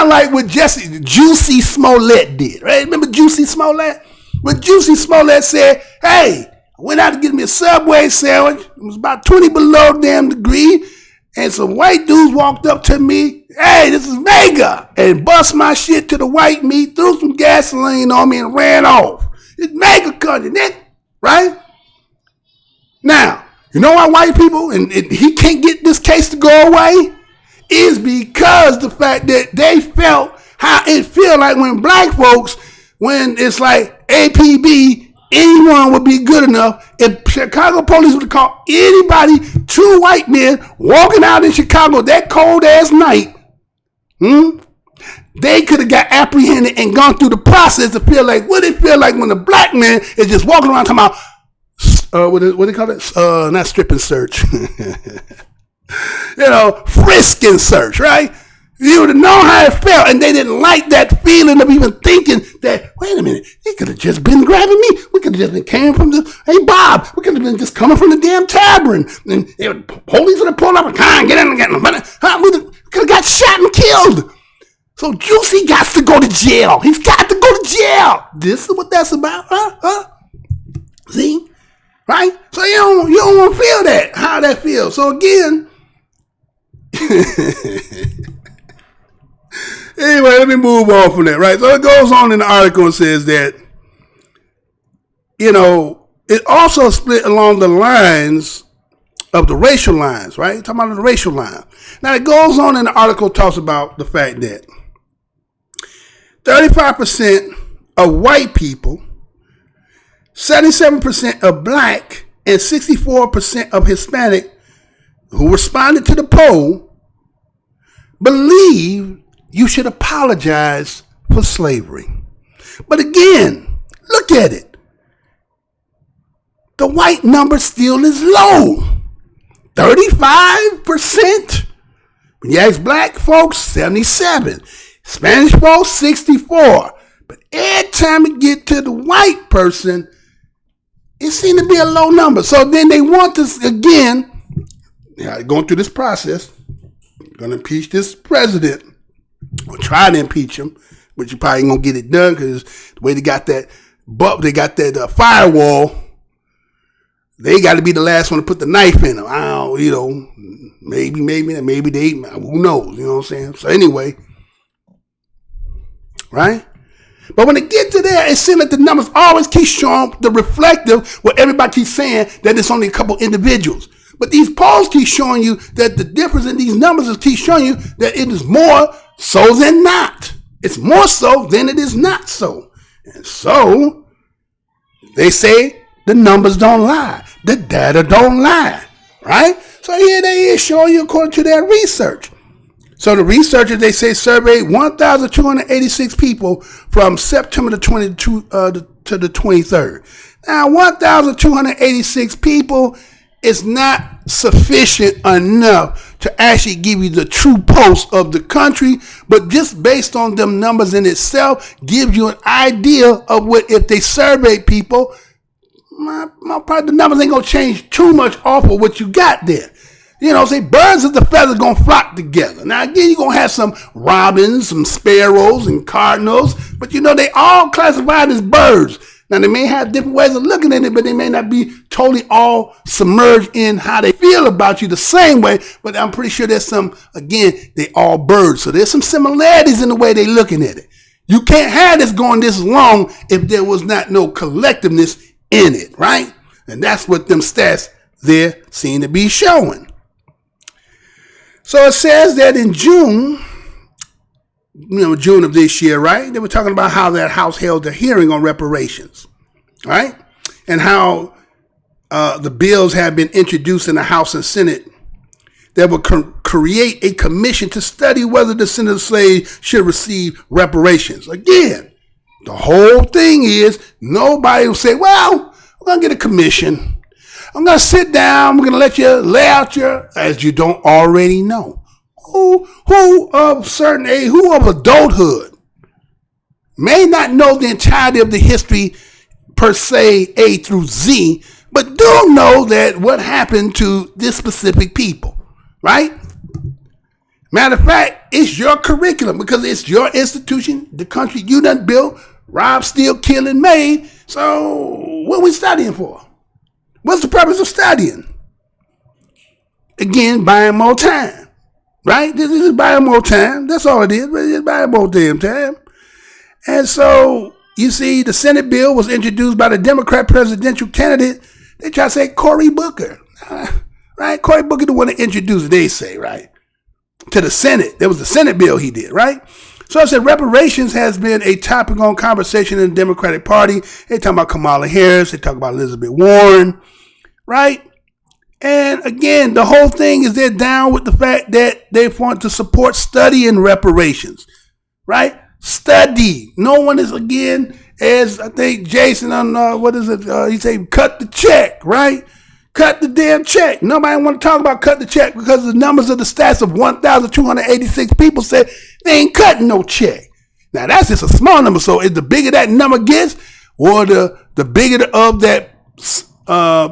Speaker 1: like what Juicy Smollett did, right? Remember Juicy Smollett? When Juicy Smollett said, hey, I went out to get me a Subway sandwich. It was about 20 below damn degree. And some white dudes walked up to me. Hey, this is Mega. And bust my shit to the white meat, threw some gasoline on me and ran off. It's Mega country, nigga, right? Now, you know why white people, and he can't get this case to go away, is because the fact that they felt how it feel like when black folks, when it's like APB, anyone would be good enough. If Chicago police would have caught anybody, two white men walking out in Chicago that cold ass night, they could have got apprehended and gone through the process to feel like what it feel like when a black man is just walking around talking about, what do they call it? Not strip and search. Frisk and search, right? You would have known how it felt, and they didn't like that feeling of even thinking that, wait a minute, they could have just been grabbing me. We could have just been came from hey, Bob, we could have been just coming from the damn tavern. And police would have pulled up and get in and get in. We could have got shot and killed. So Juicy got to go to jail. He's got to go to jail. This is what that's about, huh? See? Right? So you don't want to feel that, how that feels. So again, anyway, let me move on from that, right? So it goes on in the article and says that, it also split along the lines of the racial lines, right? Talking about the racial line. Now it goes on in the article, talks about the fact that 35% of white people, 77% of black, and 64% of Hispanic who responded to the poll believe you should apologize for slavery. But again, look at it. The white number still is low. 35%. When you ask black folks, 77. Spanish folks, 64. But every time you get to the white person, it seemed to be a low number. So then they want this again, going through this process, going to impeach this president, or try to impeach him, but you probably ain't going to get it done because the way they got that firewall, they got to be the last one to put the knife in them. I don't, maybe they, who knows, you know what I'm saying? So anyway, right? But when it gets to there, it seems like the numbers always keep showing the reflective, where everybody keeps saying that it's only a couple individuals. But these polls keep showing you that the difference in these numbers is keep showing you that it is more so than not. It's more so than it is not so. And so they say the numbers don't lie. The data don't lie, right? So here they is showing you according to their research. So the researchers, they say, surveyed 1,286 people from September the 22 to the 23rd. Now, 1,286 people is not sufficient enough to actually give you the true pulse of the country, but just based on them numbers in itself gives you an idea of what, if they survey people, probably the numbers ain't gonna change too much off of what you got there. Say birds of the feathers gonna flock together. Now again, you're gonna have some robins, some sparrows, and cardinals, but they all classified as birds. Now they may have different ways of looking at it, but they may not be totally all submerged in how they feel about you the same way. But I'm pretty sure there's some, again, they all birds. So there's some similarities in the way they're looking at it. You can't have this going this long if there was not no collectiveness in it, right? And that's what them stats there seem to be showing. So it says that in June of this year, right? They were talking about how that House held a hearing on reparations, right? And how the bills have been introduced in the House and Senate that would create a commission to study whether descendants of slaves should receive reparations. Again, the whole thing is nobody will say, well, we're going to get a commission. I'm going to sit down. I'm going to let you lay out as you don't already know. Who of certain age, who of adulthood may not know the entirety of the history per se, A through Z, but do know that what happened to this specific people, right? Matter of fact, it's your curriculum because it's your institution, the country you done built, robbed, steal, kill, and made. So what are we studying for? What's the purpose of studying? Again, buying more time, right? This is buying more time. That's all it is. But it's buying more damn time. And so, you see, the Senate bill was introduced by the Democrat presidential candidate. They try to say Cory Booker, right? Cory Booker the one that introduced it, they say, right? To the Senate. There was the Senate bill he did, right? So I said reparations has been a topic on conversation in the Democratic Party. They talk about Kamala Harris. They talk about Elizabeth Warren, right? And again, the whole thing is they're down with the fact that they want to support studying reparations, right? Study. No one is, again, as I think Jason on, he say, cut the check, right? Cut the damn check. Nobody want to talk about cut the check because the numbers of the stats of 1,286 people said they ain't cutting no check. Now, that's just a small number. So if the bigger that number gets, or the bigger of that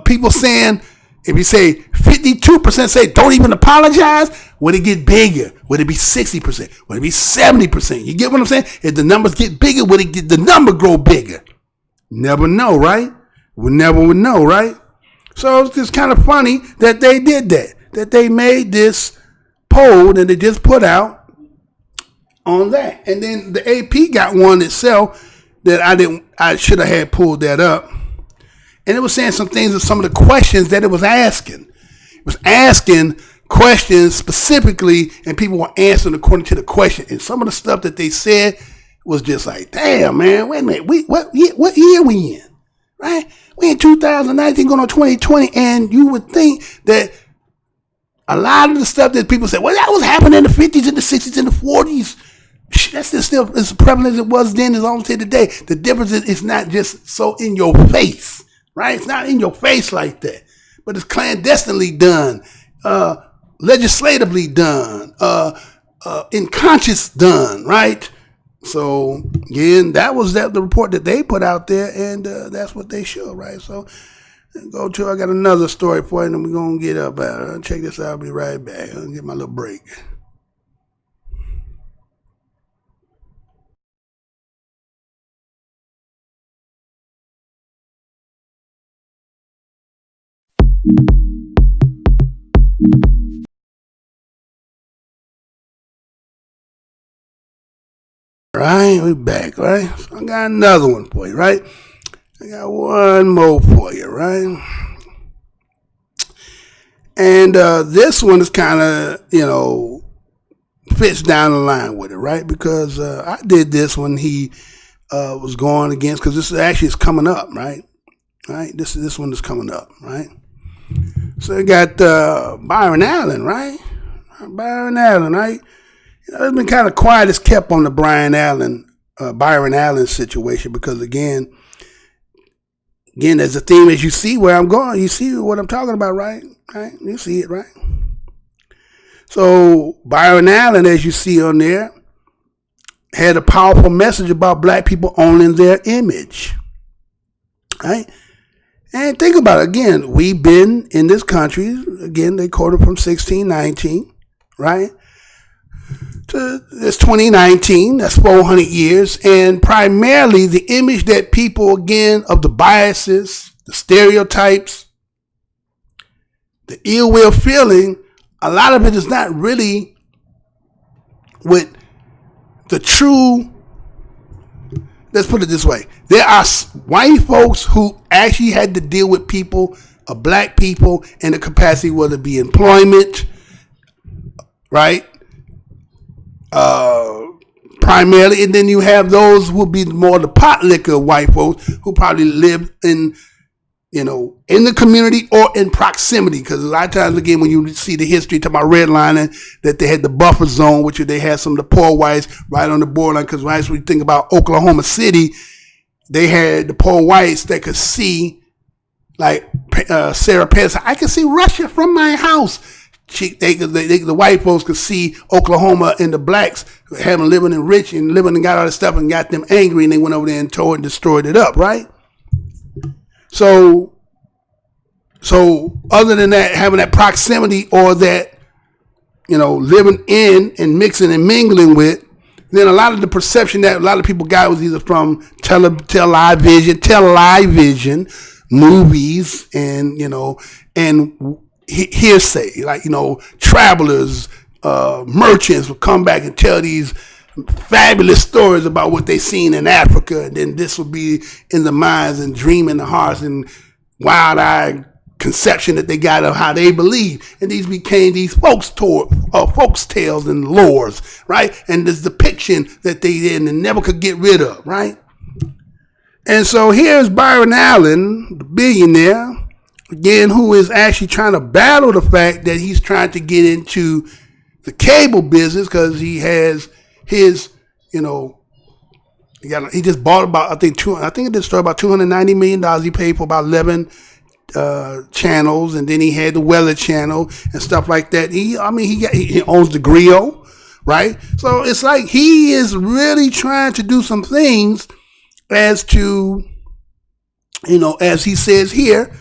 Speaker 1: people saying, if you say 52% say don't even apologize, would it get bigger? Would it be 60%? Would it be 70%? You get what I'm saying? If the numbers get bigger, would the number grow bigger? Never know, right? We never would know, right? So it's just kind of funny that they did that they made this poll that they just put out on that. And then the AP got one itself that I should have had pulled that up. And it was saying some things of some of the questions that it was asking. It was asking questions specifically, and people were answering according to the question. And some of the stuff that they said was just like, damn, man, wait a minute. What year we in? Right? We in 2019 going on 2020, and you would think that a lot of the stuff that people say, well, that was happening in the 50s and the 60s and the 40s. That's just still as prevalent as it was then as almost today. The difference is it's not just so in your face, right? It's not in your face like that, but it's clandestinely done, legislatively done, unconscious done, right? So again, that was the report that they put out there, and that's what they show, right? So I got another story for you, and we're going to get up at it. Check this out. I'll be right back. I'll get my little break. Right, we back, right? So I got another one for you, right? I got one more for you, right? And this one is kind of, fits down the line with it, right? Because I did this when he was going against, because this actually is coming up, right? Right? This one is coming up, right? So you got Byron Allen, right? Byron Allen, right? It's been kind of quiet as kept on the Byron Allen situation, because again, there's a theme as you see where I'm going. You see what I'm talking about, right? Right? You see it, right? So Byron Allen, as you see on there, had a powerful message about black people owning their image, right? And think about it. Again, we've been in this country, again, they quoted from 1619, right? It's 2019, that's 400 years, and primarily the image that people, again, of the biases, the stereotypes, the ill will feeling, a lot of it is not really with the true. Let's put it this way. There are white folks who actually had to deal with people, black people, in the capacity, whether it be employment, right? Primarily, and then you have those who will be more the pot liquor white folks who probably live in the community or in proximity. Because a lot of times, again, when you see the history, talking about redlining, that they had the buffer zone, which they had some of the poor whites right on the borderline. Because when you think about Oklahoma City, they had the poor whites that could see, like Sarah Pettis, I can see Russia from my house. The white folks could see Oklahoma and the blacks having living and rich and living and got all this stuff and got them angry, and they went over there and tore and destroyed it up, right? So other than that, having that proximity or that, living in and mixing and mingling with, then a lot of the perception that a lot of people got was either from television, movies, and and hearsay, like, travelers, merchants will come back and tell these fabulous stories about what they seen in Africa, and then this will be in the minds and dream in the hearts and wild-eyed conception that they got of how they believe, and these became these folks tales and lores, right? And this depiction that they did and never could get rid of, right? And so here's Byron Allen, the billionaire, again, who is actually trying to battle the fact that he's trying to get into the cable business, because he has his, he just bought about, I think it did start about $290 million. He paid for about 11 channels, and then he had the Weather Channel and stuff like that. He owns the GRIO, right? So it's like he is really trying to do some things as to, as he says here,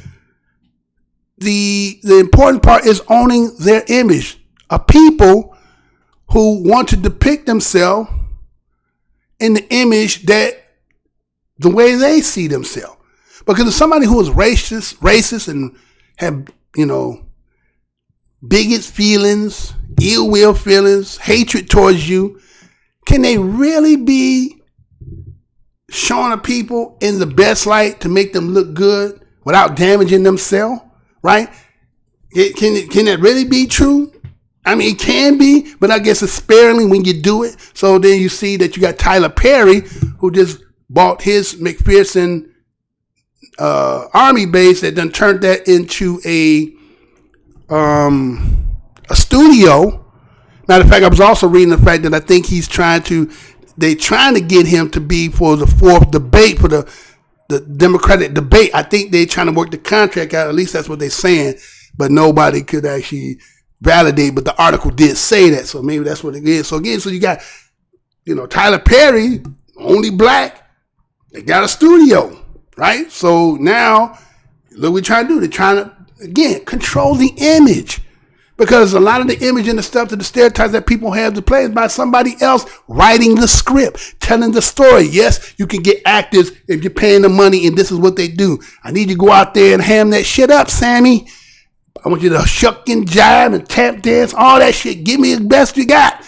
Speaker 1: the important part is owning their image. A people who want to depict themselves in the image that the way they see themselves. Because if somebody who is racist and have, bigot feelings, ill will feelings, hatred towards you, can they really be showing a people in the best light to make them look good without damaging themselves? Right? Can that really be true? I mean, it can be, but I guess it's sparingly when you do it. So then you see that you got Tyler Perry, who just bought his McPherson army base, that done turned that into a studio. Matter of fact, I was also reading the fact that I think they're trying to get him to be for the fourth debate, for the Democratic debate. I think they're trying to work the contract out. At least that's what they're saying, but nobody could actually validate. But the article did say that, so maybe that's what it is. So again, so you got, Tyler Perry, only black. They got a studio, right? So now look what we're trying to do. They're trying to, again, control the image. Because a lot of the image and the stuff, the stereotypes that people have to play is by somebody else writing the script, telling the story. Yes, you can get actors if you're paying them money and this is what they do. I need you to go out there and ham that shit up, Sammy. I want you to shuck and jive and tap dance, all that shit. Give me the best you got,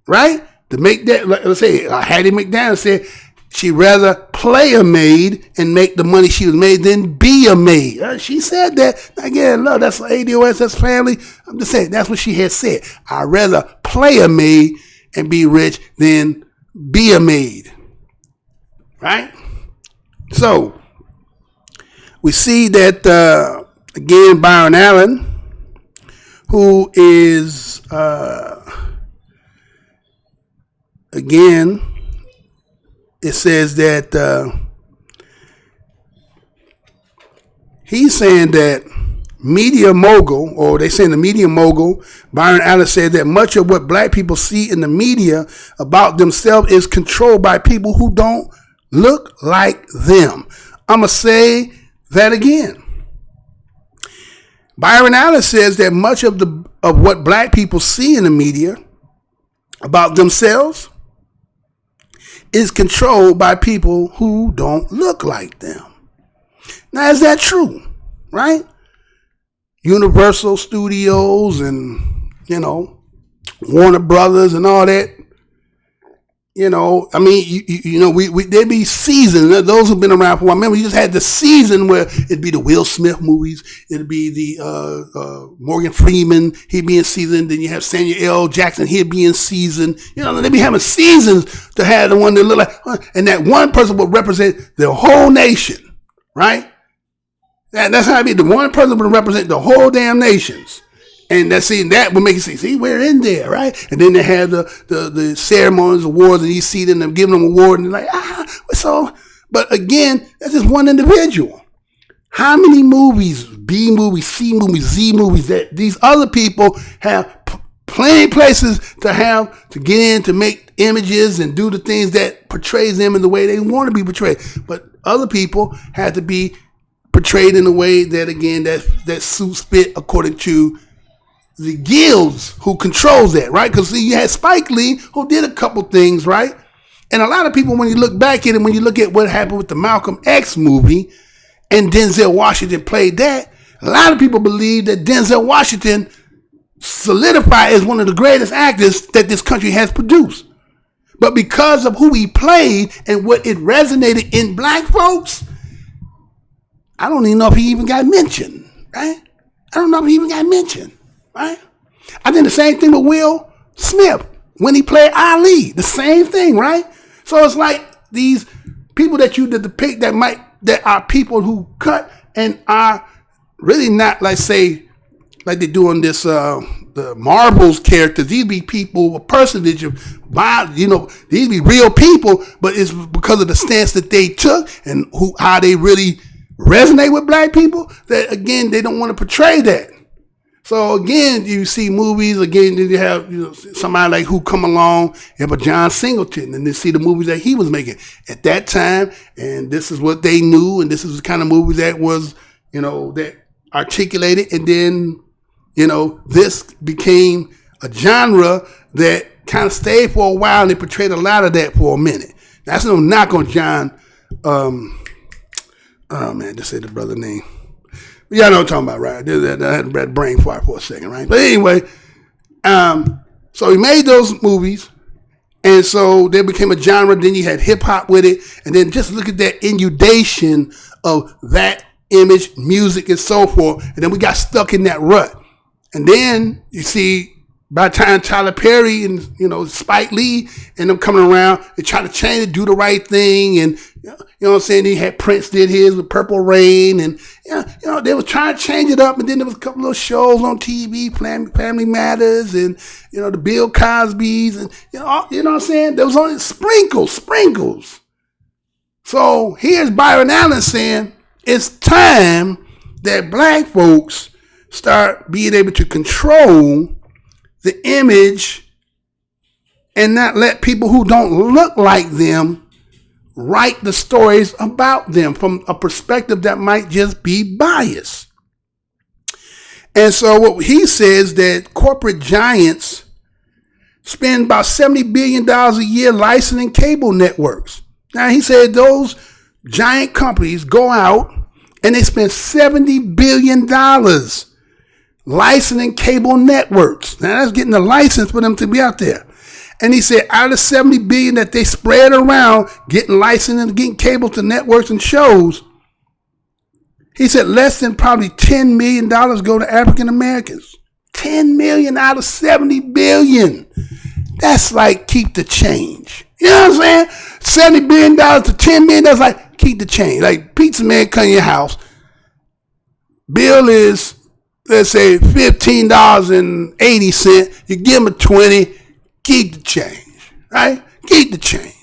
Speaker 1: right? To make that, let's say, Hattie McDaniel said she'd rather play a maid and make the money she was made than be a maid. She said that. Again, look, that's ADOS, that's family. I'm just saying, that's what she had said. I'd rather play a maid and be rich than be a maid. Right? So, we see that, again, Byron Allen, who is, again, it says that he's saying that media mogul, or they saying the media mogul, Byron Allen said that much of what black people see in the media about themselves is controlled by people who don't look like them. I'm going to say that again. Byron Allen says that much of what black people see in the media about themselves is controlled by people who don't look like them. Now, is that true? Right? Universal Studios and, Warner Brothers and all that. I mean, there'd be seasons. Those who've been around for a while. Remember, you just had the season where it'd be the Will Smith movies. It'd be the Morgan Freeman. He'd be in season. Then you have Samuel L. Jackson. He'd be in season. They'd be having seasons to have the one that look like, and that one person would represent the whole nation, right? That's how it'd be. The one person would represent the whole damn nations. And that would make you say, see, we're in there, right? And then they have the ceremonies, awards, and you see them giving them an award, and they're like, so. But again, that's just one individual. How many movies, B movies, C movies, Z movies, that these other people have plenty places to get in, to make images and do the things that portrays them in the way they want to be portrayed. But other people have to be portrayed in a way that, again, that suits fit according to the guilds who controls that, right? Because you had Spike Lee who did a couple things, right? And a lot of people, when you look back at it, when you look at what happened with the Malcolm X movie and Denzel Washington played that, a lot of people believe that Denzel Washington solidified as one of the greatest actors that this country has produced. But because of who he played and what it resonated in black folks, I don't even know if he even got mentioned, right? I don't know if he even got mentioned. Right? I think the same thing with Will Smith when he played Ali. The same thing, right? So it's like these people that you depict that are people who cut and are really not, like they do on this the Marvel's characters. These be people, a personage of, these be real people, but it's because of the stance that they took and how they really resonate with black people that, again, they don't want to portray that. So again, you see movies, again, then you have somebody like who come along, you have a John Singleton, and then see the movies that he was making at that time, and this is what they knew, and this is the kind of movie that was, that articulated, and then, this became a genre that kind of stayed for a while, and they portrayed a lot of that for a minute. That's no knock on John, just say the brother name. Y'all know what I'm talking about, right? I had a brain fart for a second, right? But anyway, so he made those movies, and so they became a genre. Then you had hip hop with it, and then just look at that inundation of that image, music, and so forth. And then we got stuck in that rut. And then you see, by the time Tyler Perry and Spike Lee and them coming around, they try to change it, do the right thing, and you know what I'm saying. He had Prince did his with Purple Rain, and they was trying to change it up. And then there was a couple of shows on TV, Family Matters, and the Bill Cosby's, and you know what I'm saying. There was only sprinkles. So here's Byron Allen saying it's time that black folks start being able to control the image and not let people who don't look like them write the stories about them from a perspective that might just be biased. And so what he says that corporate giants spend about $70 billion a year licensing cable networks. Now he said those giant companies go out and they spend $70 billion licensing cable networks. Now that's getting the license for them to be out there. And he said out of $70 billion that they spread around getting licensed and getting cable to networks and shows, he said less than probably $10 million go to African Americans. $10 million out of $70 billion. That's like keep the change. You know what I'm saying? $70 billion to $10 million, that's like keep the change. Like pizza man come to your house. Bill is, let's say, $15.80. You give him a 20, keep the change, right? Keep the change.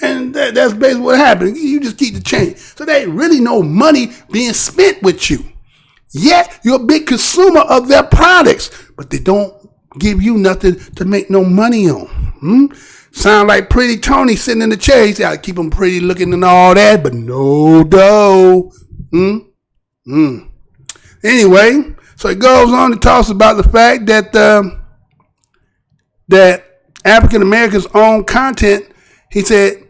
Speaker 1: And that's basically what happened. You just keep the change. So there ain't really no money being spent with you. Yet you're a big consumer of their products, but they don't give you nothing to make no money on. Sound like Pretty Tony sitting in the chair. He said, I keep them pretty looking and all that, but no dough. Anyway, so it goes on to talk about the fact that that African Americans own content. He said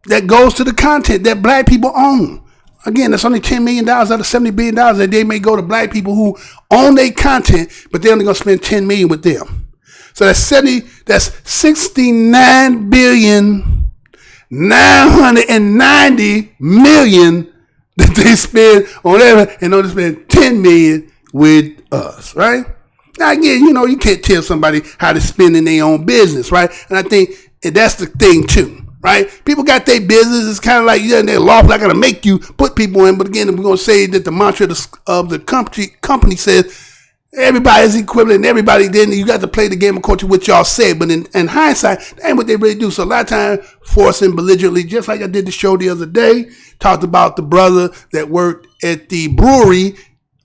Speaker 1: that goes to the content that black people own. Again, that's only $10 million out of $70 billion that they may go to black people who own their content, but they're only going to spend $10 million with them. So that's $69,990,000,000 that they spend on that, and only spend $10 million with us, right? Now again, you know, you can't tell somebody how to spend in their own business, right? And I think that's the thing too. Right? People got their business. It's kind of like you're in their loft, not going to make you put people in. But again, we're going to say that the mantra of the company says everybody's equivalent and everybody then you got to play the game of culture, what y'all say. But in hindsight, that ain't what they really do. So a lot of times forcing belligerently, just like I did the show the other day, talked about the brother that worked at the brewery,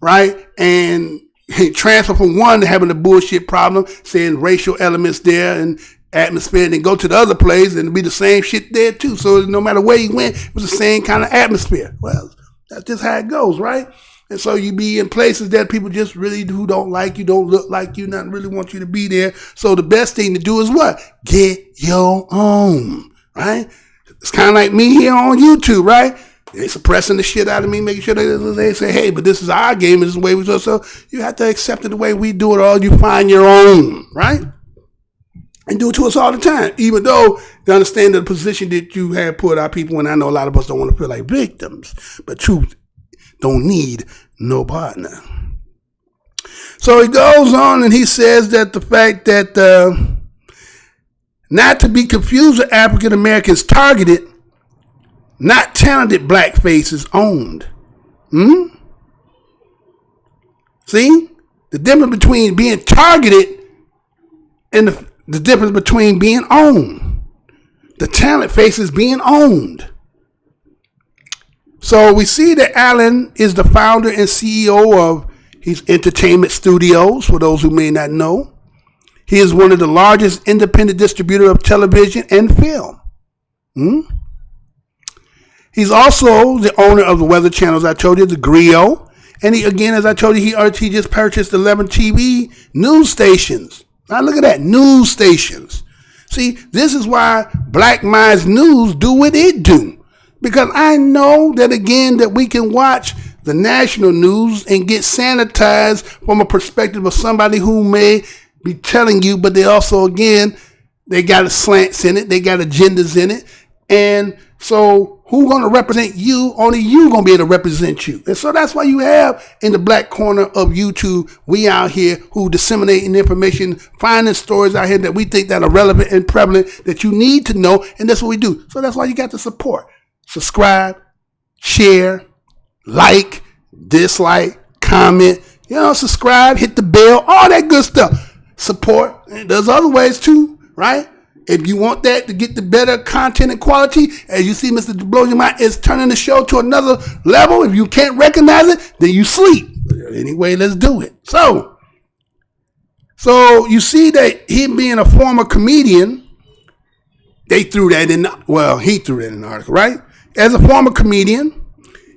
Speaker 1: right? And he transferred from one to having a bullshit problem, saying racial elements there and atmosphere, and then go to the other place and be the same shit there too. So no matter where he went, it was the same kind of atmosphere. Well, that's just how it goes, right? And so you be in places that people just really who don't like you, don't look like you, not really want you to be there. So the best thing to do is what? Get your own, right? It's kind of like me here on YouTube, right? They suppressing the shit out of me, making sure they say, hey, but this is our game, this is the way we do it. So you have to accept it the way we do it, or you find your own, right? And do it to us all the time, even though they understand the position that you have put our people in. I know a lot of us don't want to feel like victims, but truth don't need no partner. So he goes on and he says that the fact that not to be confused with African Americans targeted, not talented black faces owned. See? The difference between being targeted and the difference between being owned. The talent faces being owned. So we see that Allen is the founder and CEO of his entertainment studios, for those who may not know. He is one of the largest independent distributor of television and film. He's also the owner of the weather channels I told you, the GRIO. And he, again, as I told you, he just purchased 11 TV news stations. Now look at that, news stations. See, this is why Black Minds News do what it do. Because I know that, again, that we can watch the national news and get sanitized from a perspective of somebody who may be telling you, but they also, again, they got slants in it, they got agendas in it. And so who's going to represent you? Only you going to be able to represent you. And so that's why you have in the black corner of YouTube, we out here who disseminating information, finding stories out here that we think that are relevant and prevalent that you need to know. And that's what we do. So that's why you got the support. Subscribe, share, like, dislike, comment, subscribe, hit the bell, all that good stuff. Support. And there's other ways too, right? If you want that to get the better content and quality, as you see, Mr. Blow Your Mind is turning the show to another level. If you can't recognize it, then you sleep. Anyway, let's do it. So you see that him being a former comedian, they threw that in, well, he threw that in the article, right? As a former comedian,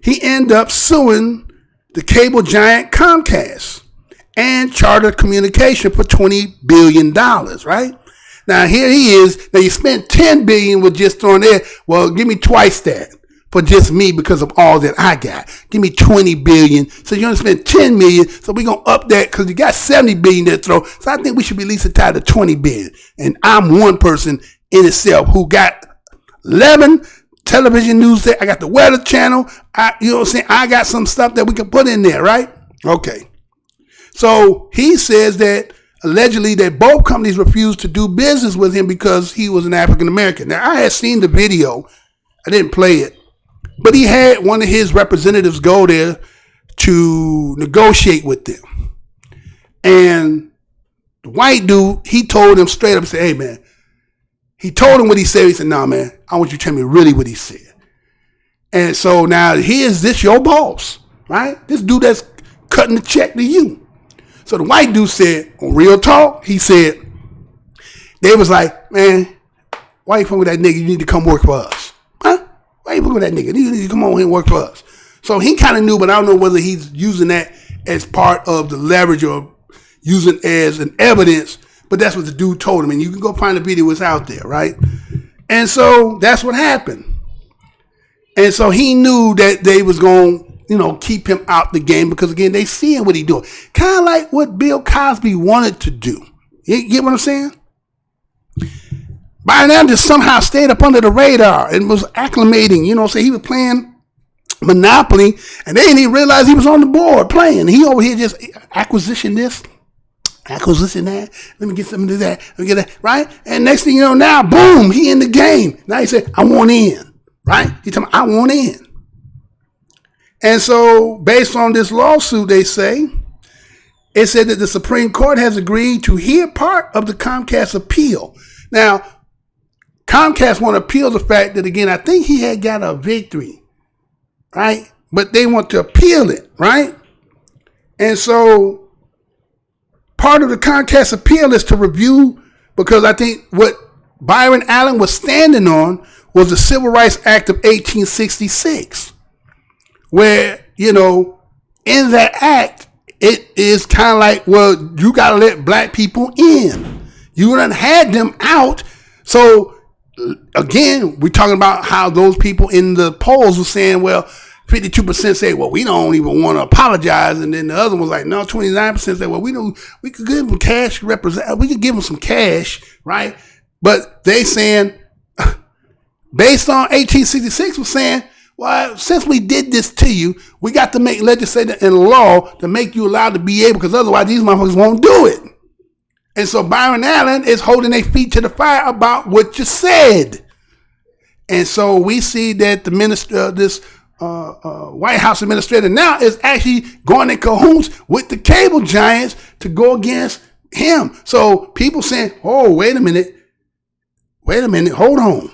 Speaker 1: he ended up suing the cable giant Comcast and Charter Communication for $20 billion, right? Now here he is. Now you spent $10 billion with just throwing there. Well, give me twice that for just me because of all that I got. Give me $20 billion. So you're gonna spend $10 million. So we're gonna up that because you got $70 billion to throw. So I think we should be at least entitled to $20 billion. And I'm one person in itself who got 11 television news there. I got the Weather Channel. You know what I'm saying? I got some stuff that we can put in there, right? Okay. So he says that allegedly that both companies refused to do business with him because he was an African American. Now, I had seen the video. I didn't play it. But he had one of his representatives go there to negotiate with them. And the white dude, he told him straight up, said, hey, man. He told him what he said. He said, nah, man, I want you to tell me really what he said. And so now, is this your boss, right? This dude that's cutting the check to you. So the white dude said, on Real Talk, he said, they was like, man, why you fucking with that nigga? You need to come work for us. Huh? Why you fucking with that nigga? You need to come on here and work for us. So he kind of knew, but I don't know whether he's using that as part of the leverage or using as an evidence, but that's what the dude told him. And you can go find the video, it's out there, right? And so that's what happened. And so he knew that they was going to, keep him out the game because, again, they seeing what he doing. Kind of like what Bill Cosby wanted to do. You get what I'm saying? Byron Allen just somehow stayed up under the radar and was acclimating. So he was playing Monopoly, and they didn't even realize he was on the board playing. He over here just acquisition this, acquisition that. Let me get something to that. Let me get that, right? And next thing you know, now, boom, he in the game. Now he said, I want in, right? He told me, I want in. And so, based on this lawsuit, they say, it said that the Supreme Court has agreed to hear part of the Comcast appeal. Now, Comcast want to appeal the fact that, again, I think he had got a victory, right? But they want to appeal it, right? And so, part of the Comcast appeal is to review, because I think what Byron Allen was standing on was the Civil Rights Act of 1866. Where, in that act, it is kind of like, well, you got to let black people in. You done had them out. So, again, we're talking about how those people in the polls were saying, well, 52% say, well, we don't even want to apologize. And then the other was like, no, 29% say, well, we could give them cash, we could give them some cash, right? But they saying, based on 1866 was saying, well, since we did this to you, we got to make legislation and law to make you allowed to be able, because otherwise these motherfuckers won't do it. And so Byron Allen is holding their feet to the fire about what you said. And so we see that the minister, this White House administrator now is actually going in cahoots with the cable giants to go against him. So people saying, oh, wait a minute, hold on.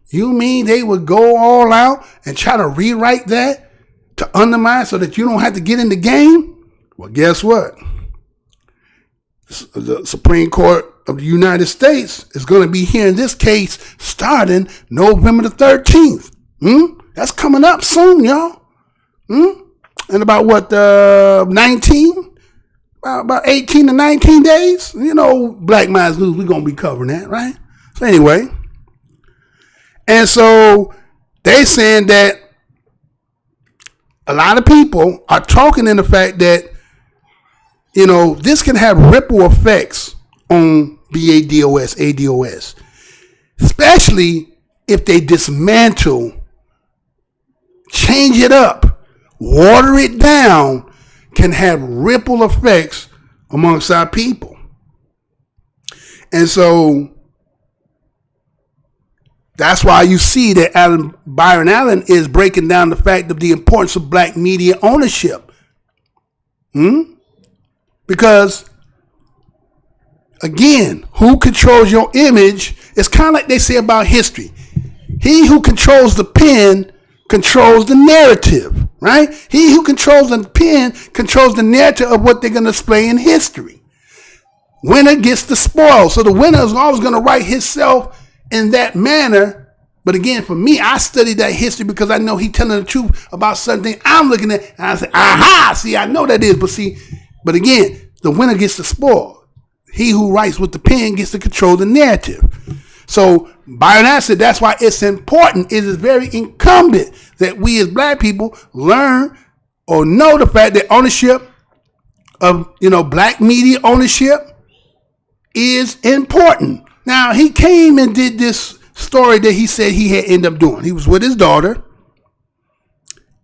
Speaker 1: You mean they would go all out and try to rewrite that to undermine so that you don't have to get in the game? Well, guess what? The Supreme Court of the United States is going to be hearing this case starting November the 13th. That's coming up soon, y'all. And about what, 19? About 18 to 19 days? Black Minds News, we're going to be covering that, right? So anyway. And so they saying that a lot of people are talking in the fact that, this can have ripple effects on BADOS, ADOS, especially if they dismantle, change it up, water it down, can have ripple effects amongst our people. And so that's why you see that Byron Allen is breaking down the fact of the importance of black media ownership. Because, again, who controls your image is kind of like they say about history. He who controls the pen controls the narrative, right? He who controls the pen controls the narrative of what they're going to display in history. Winner gets the spoil. So the winner is always going to write himself in that manner. But again, for me, I studied that history because I know he telling the truth about something I'm looking at. And I say, aha, see, I know that is. But again, the winner gets the spoil. He who writes with the pen gets to control the narrative. So Byron Allen said that's why it's important. It is very incumbent that we as black people learn or know the fact that ownership of, black media ownership is important. Now, he came and did this story that he said he had ended up doing. He was with his daughter,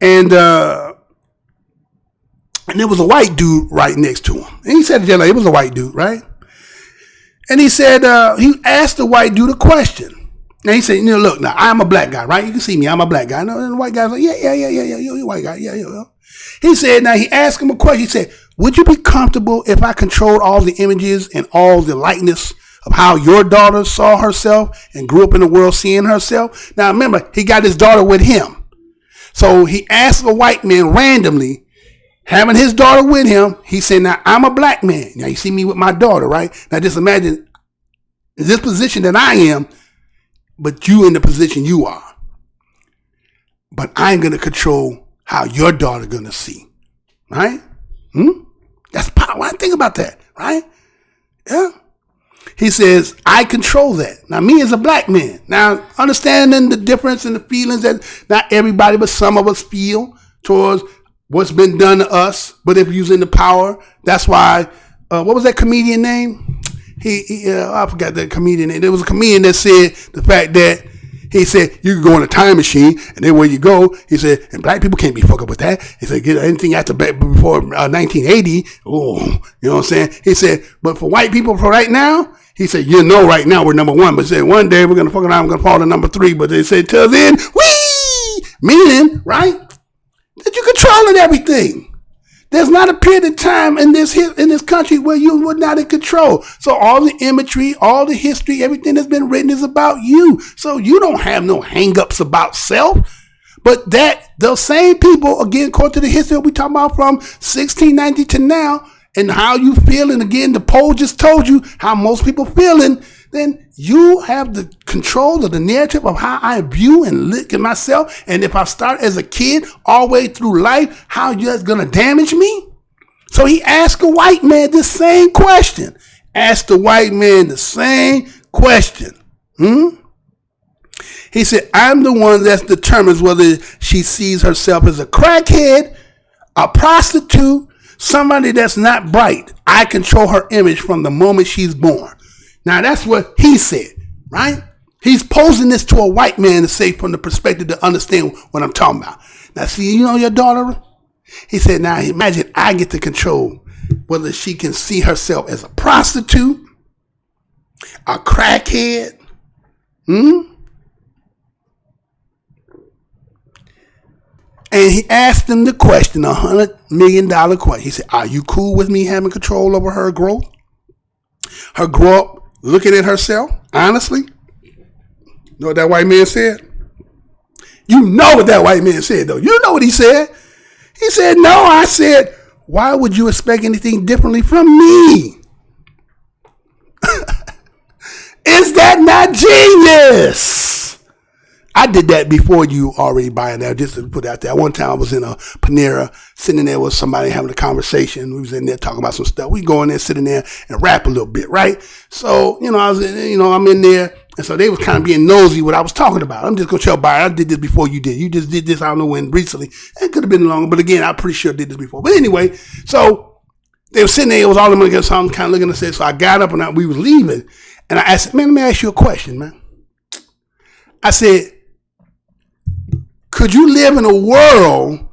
Speaker 1: and there was a white dude right next to him. And he said it was a white dude, right? And he said, he asked the white dude a question. And he said, look, now I'm a black guy, right? You can see me, I'm a black guy. And the white guy's like, yeah, you're a white guy, yeah. He said, now he asked him a question. He said, would you be comfortable if I controlled all the images and all the likeness of how your daughter saw herself and grew up in the world seeing herself? Now remember, he got his daughter with him. So he asked a white man randomly, having his daughter with him. He said, now I'm a black man. Now you see me with my daughter, right? Now just imagine this position that I am, but you in the position you are. But I'm going to control how your daughter going to see, right? That's power. I think about that, right? Yeah. He says, I control that. Now, me as a black man. Now, understanding the difference in the feelings that not everybody, but some of us feel towards what's been done to us. But if using the power, that's why, what was that comedian name? I forgot that comedian name. There was a comedian that said the fact that he said, you can go in a time machine, and then where you go, he said, and black people can't be fucked up with that. He said, get anything before 1980. Oh, you know what I'm saying? He said, but for white people for right now, he said, right now we're number one. But he said, one day we're going to fuck around, we're going to fall to number 3. But they said, till then, meaning, right, that you're controlling everything. There's not a period of time in this country where you were not in control. So all the imagery, all the history, everything that's been written is about you. So you don't have no hang-ups about self. But those same people, again, according to the history we talk about from 1690 to now, and how you feel, and again, the poll just told you how most people feeling, then you have the control of the narrative of how I view and look at myself. And if I start as a kid all the way through life, how you that's going to damage me? So he asked a white man the same question. Asked the white man the same question. He said, I'm the one that determines whether she sees herself as a crackhead, a prostitute, somebody that's not bright. I control her image from the moment she's born. Now, that's what he said, right? He's posing this to a white man to say from the perspective to understand what I'm talking about. Now, see, your daughter? He said, now imagine I get to control whether she can see herself as a prostitute, a crackhead, And he asked him the question, $100 million question. He said, are you cool with me having control over her growth? Her grow up looking at herself, honestly? You know what that white man said? You know what that white man said, though. You know what he said. He said, no. I said, why would you expect anything differently from me? Is that not genius? I did that before you already buying that, just to put it out there. One time I was in a Panera, sitting there with somebody having a conversation. We was in there talking about some stuff. We go in there, sitting there and rap a little bit, right? So, I'm in there. And so they was kind of being nosy what I was talking about. I'm just going to tell Byron, I did this before you did. You just did this, I don't know when, recently. It could have been longer, but again, I'm pretty sure I did this before. But anyway, so they were sitting there. It was all of them. So I'm kind of looking at it. So I got up and we was leaving. And I asked, man, let me ask you a question, man. I said, could you live in a world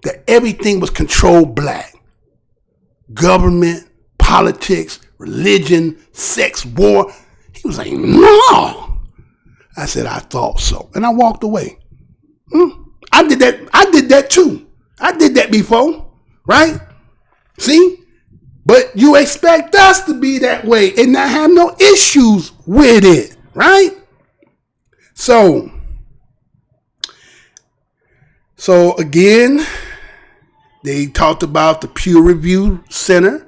Speaker 1: that everything was controlled black? Government, politics, religion, sex, war. He was like, no. I said, I thought so. And I walked away. I did that too. I did that before, right? See? But you expect us to be that way and not have no issues with it, right? So again, they talked about the Pew Review Center.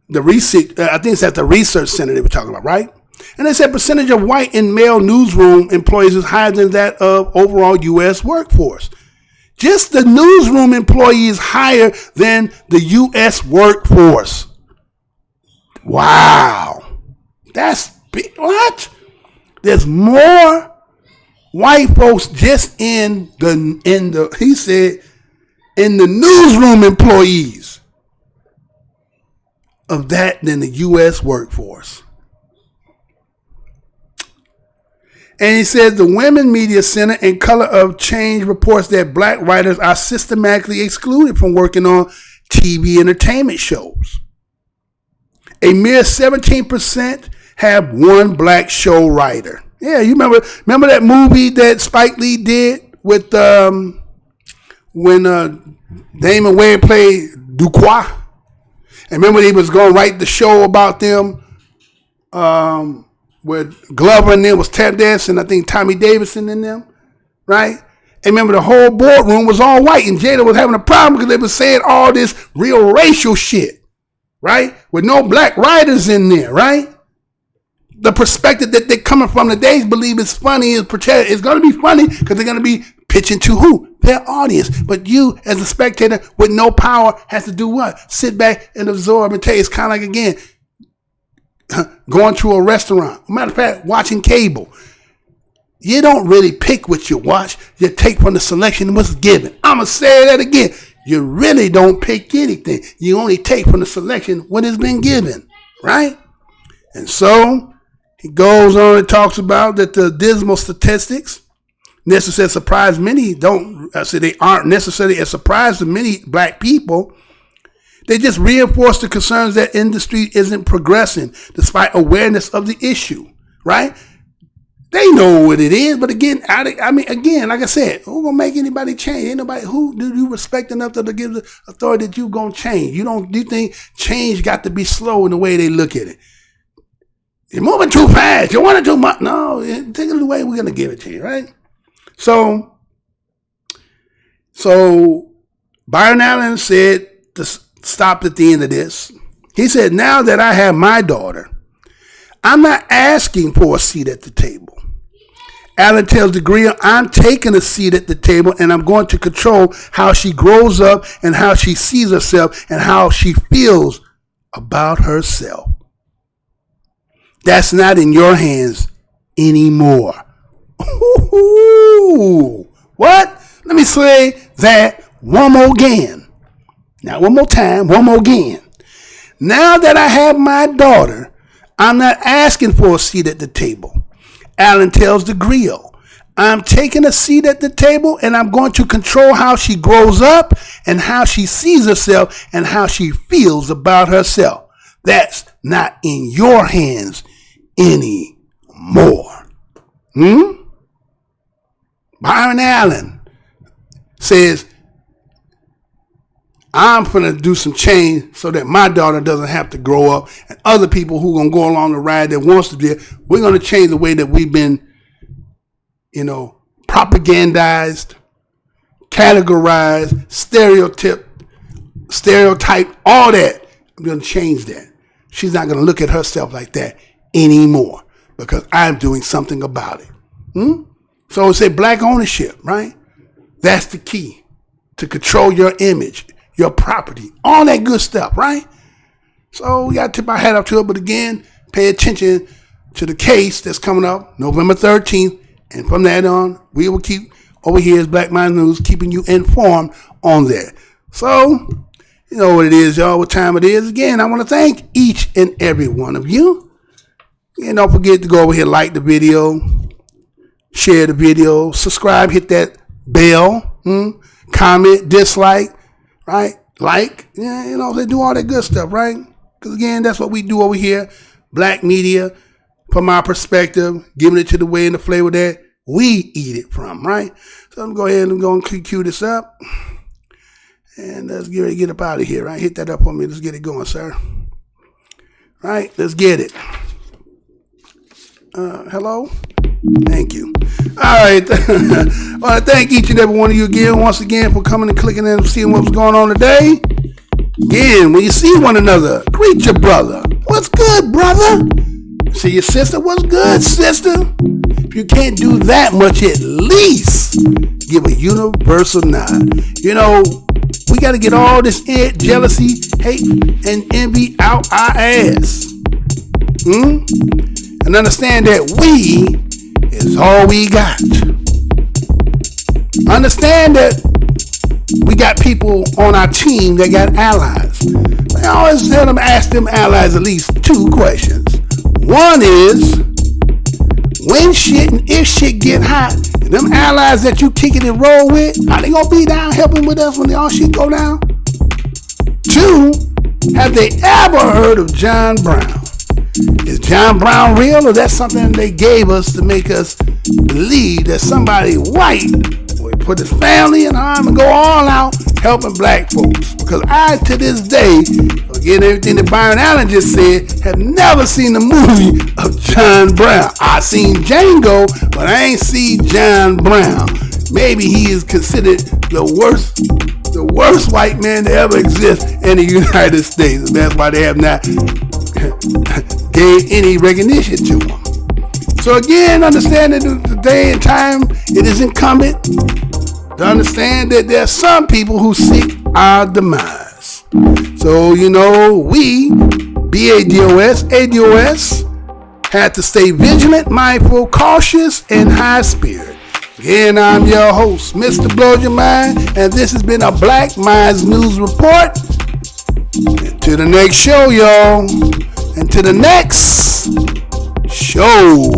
Speaker 1: The research, I think it's at the Research Center they were talking about, right? And they said percentage of white in male newsroom employees is higher than that of overall U.S. workforce. Just the newsroom employees higher than the U.S. workforce. Wow. That's big. What? There's more white folks just in the newsroom employees of that than the U.S. workforce. And he says the Women Media Center and Color of Change reports that black writers are systematically excluded from working on TV entertainment shows. A mere 17% have one black show writer. Yeah, you remember that movie that Spike Lee did with when Damon Wayans played Duquois? And remember he was going to write the show about them with Glover and them was tap dancing, I think Tommy Davidson in them, right? And remember the whole boardroom was all white and Jada was having a problem because they were saying all this real racial shit, right? With no black writers in there, right? The perspective that they're coming from today believe it's funny, it's going to be funny because they're going to be pitching to who? Their audience. But you, as a spectator with no power, has to do what? Sit back and absorb and take. It's kind of like, again, going to a restaurant. Matter of fact, watching cable. You don't really pick what you watch. You take from the selection what's given. I'm going to say that again. You really don't pick anything. You only take from the selection what has been given, right? And so he goes on and talks about that the dismal statistics necessarily surprise many. They aren't necessarily a surprise to many black people. They just reinforce the concerns that industry isn't progressing despite awareness of the issue, right? They know what it is, but again, like I said, who gonna make anybody change? Ain't nobody. Who do you respect enough to give the authority that you gonna change? You think change got to be slow in the way they look at it? You're moving too fast. You want to too much. No, take it away. We're gonna give it to you, right? So Byron Allen said stopped at the end of this. He said, now that I have my daughter, I'm not asking for a seat at the table. Allen tells the GRIO, I'm taking a seat at the table and I'm going to control how she grows up and how she sees herself and how she feels about herself. That's not in your hands anymore. Ooh, what? Let me say that one more again. Now, one more time, one more again. Now that I have my daughter, I'm not asking for a seat at the table. Allen tells the GRIO, I'm taking a seat at the table and I'm going to control how she grows up and how she sees herself and how she feels about herself. That's not in your hands anymore. Byron Allen says, I'm going to do some change so that my daughter doesn't have to grow up and other people who are going to go along the ride that wants to do it. We're going to change the way that we've been, propagandized, categorized, stereotype, all that. I'm going to change that. She's not going to look at herself like that anymore because I'm doing something about it. So it's a black ownership, right? That's the key to control your image, your property, all that good stuff, right? So we got to tip our hat up to it. But again, pay attention to the case that's coming up November 13th. And from that on, we will keep over here as Black Mind News, keeping you informed on that. So, you know what it is, y'all, what time it is. Again, I want to thank each and every one of you. And don't forget to go over here, like the video, share the video, subscribe, hit that bell, comment, dislike, right? Like, they do all that good stuff, right? Because again, that's what we do over here. Black media, from our perspective, giving it to the way and the flavor that we eat it from, right? So I'm going to go ahead and go and cue this up. And let's get ready to get up out of here, right? Hit that up for me. Let's get it going, sir. Right? Let's get it. Hello? Thank you. All right. I want to thank each and every one of you again, once again, for coming and clicking in and seeing what's going on today. Again, when you see one another, greet your brother. What's good, brother? See, your sister was good, sister. If you can't do that much, at least give a universal nod. You know, we got to get all this jealousy, hate, and envy out our ass. And understand that we is all we got. Understand that we got people on our team that got allies. I always tell them, ask them allies at least 2 questions. One is, when shit and if shit get hot, and them allies that you kick it and roll with, are they gonna be down helping with us when all shit go down? 2, have they ever heard of John Brown? Is John Brown real, or that's something they gave us to make us believe that somebody white would put his family in harm and go all out helping black folks? Because I, to this day, again, everything that Byron Allen just said, have never seen the movie of John Brown. I seen Django, but I ain't seen John Brown. Maybe he is considered the worst white man to ever exist in the United States. And that's why they have not gave any recognition to him. So again, understand that the day and time, it is incumbent to understand that there are some people who seek our demise. So, you know, we, BADOS, ADOS, had to stay vigilant, mindful, cautious, and high spirit. Again, I'm your host, Mr. Blow Your Mind, and this has been a Black Minds News Report. Until the next show, y'all. Until the next show.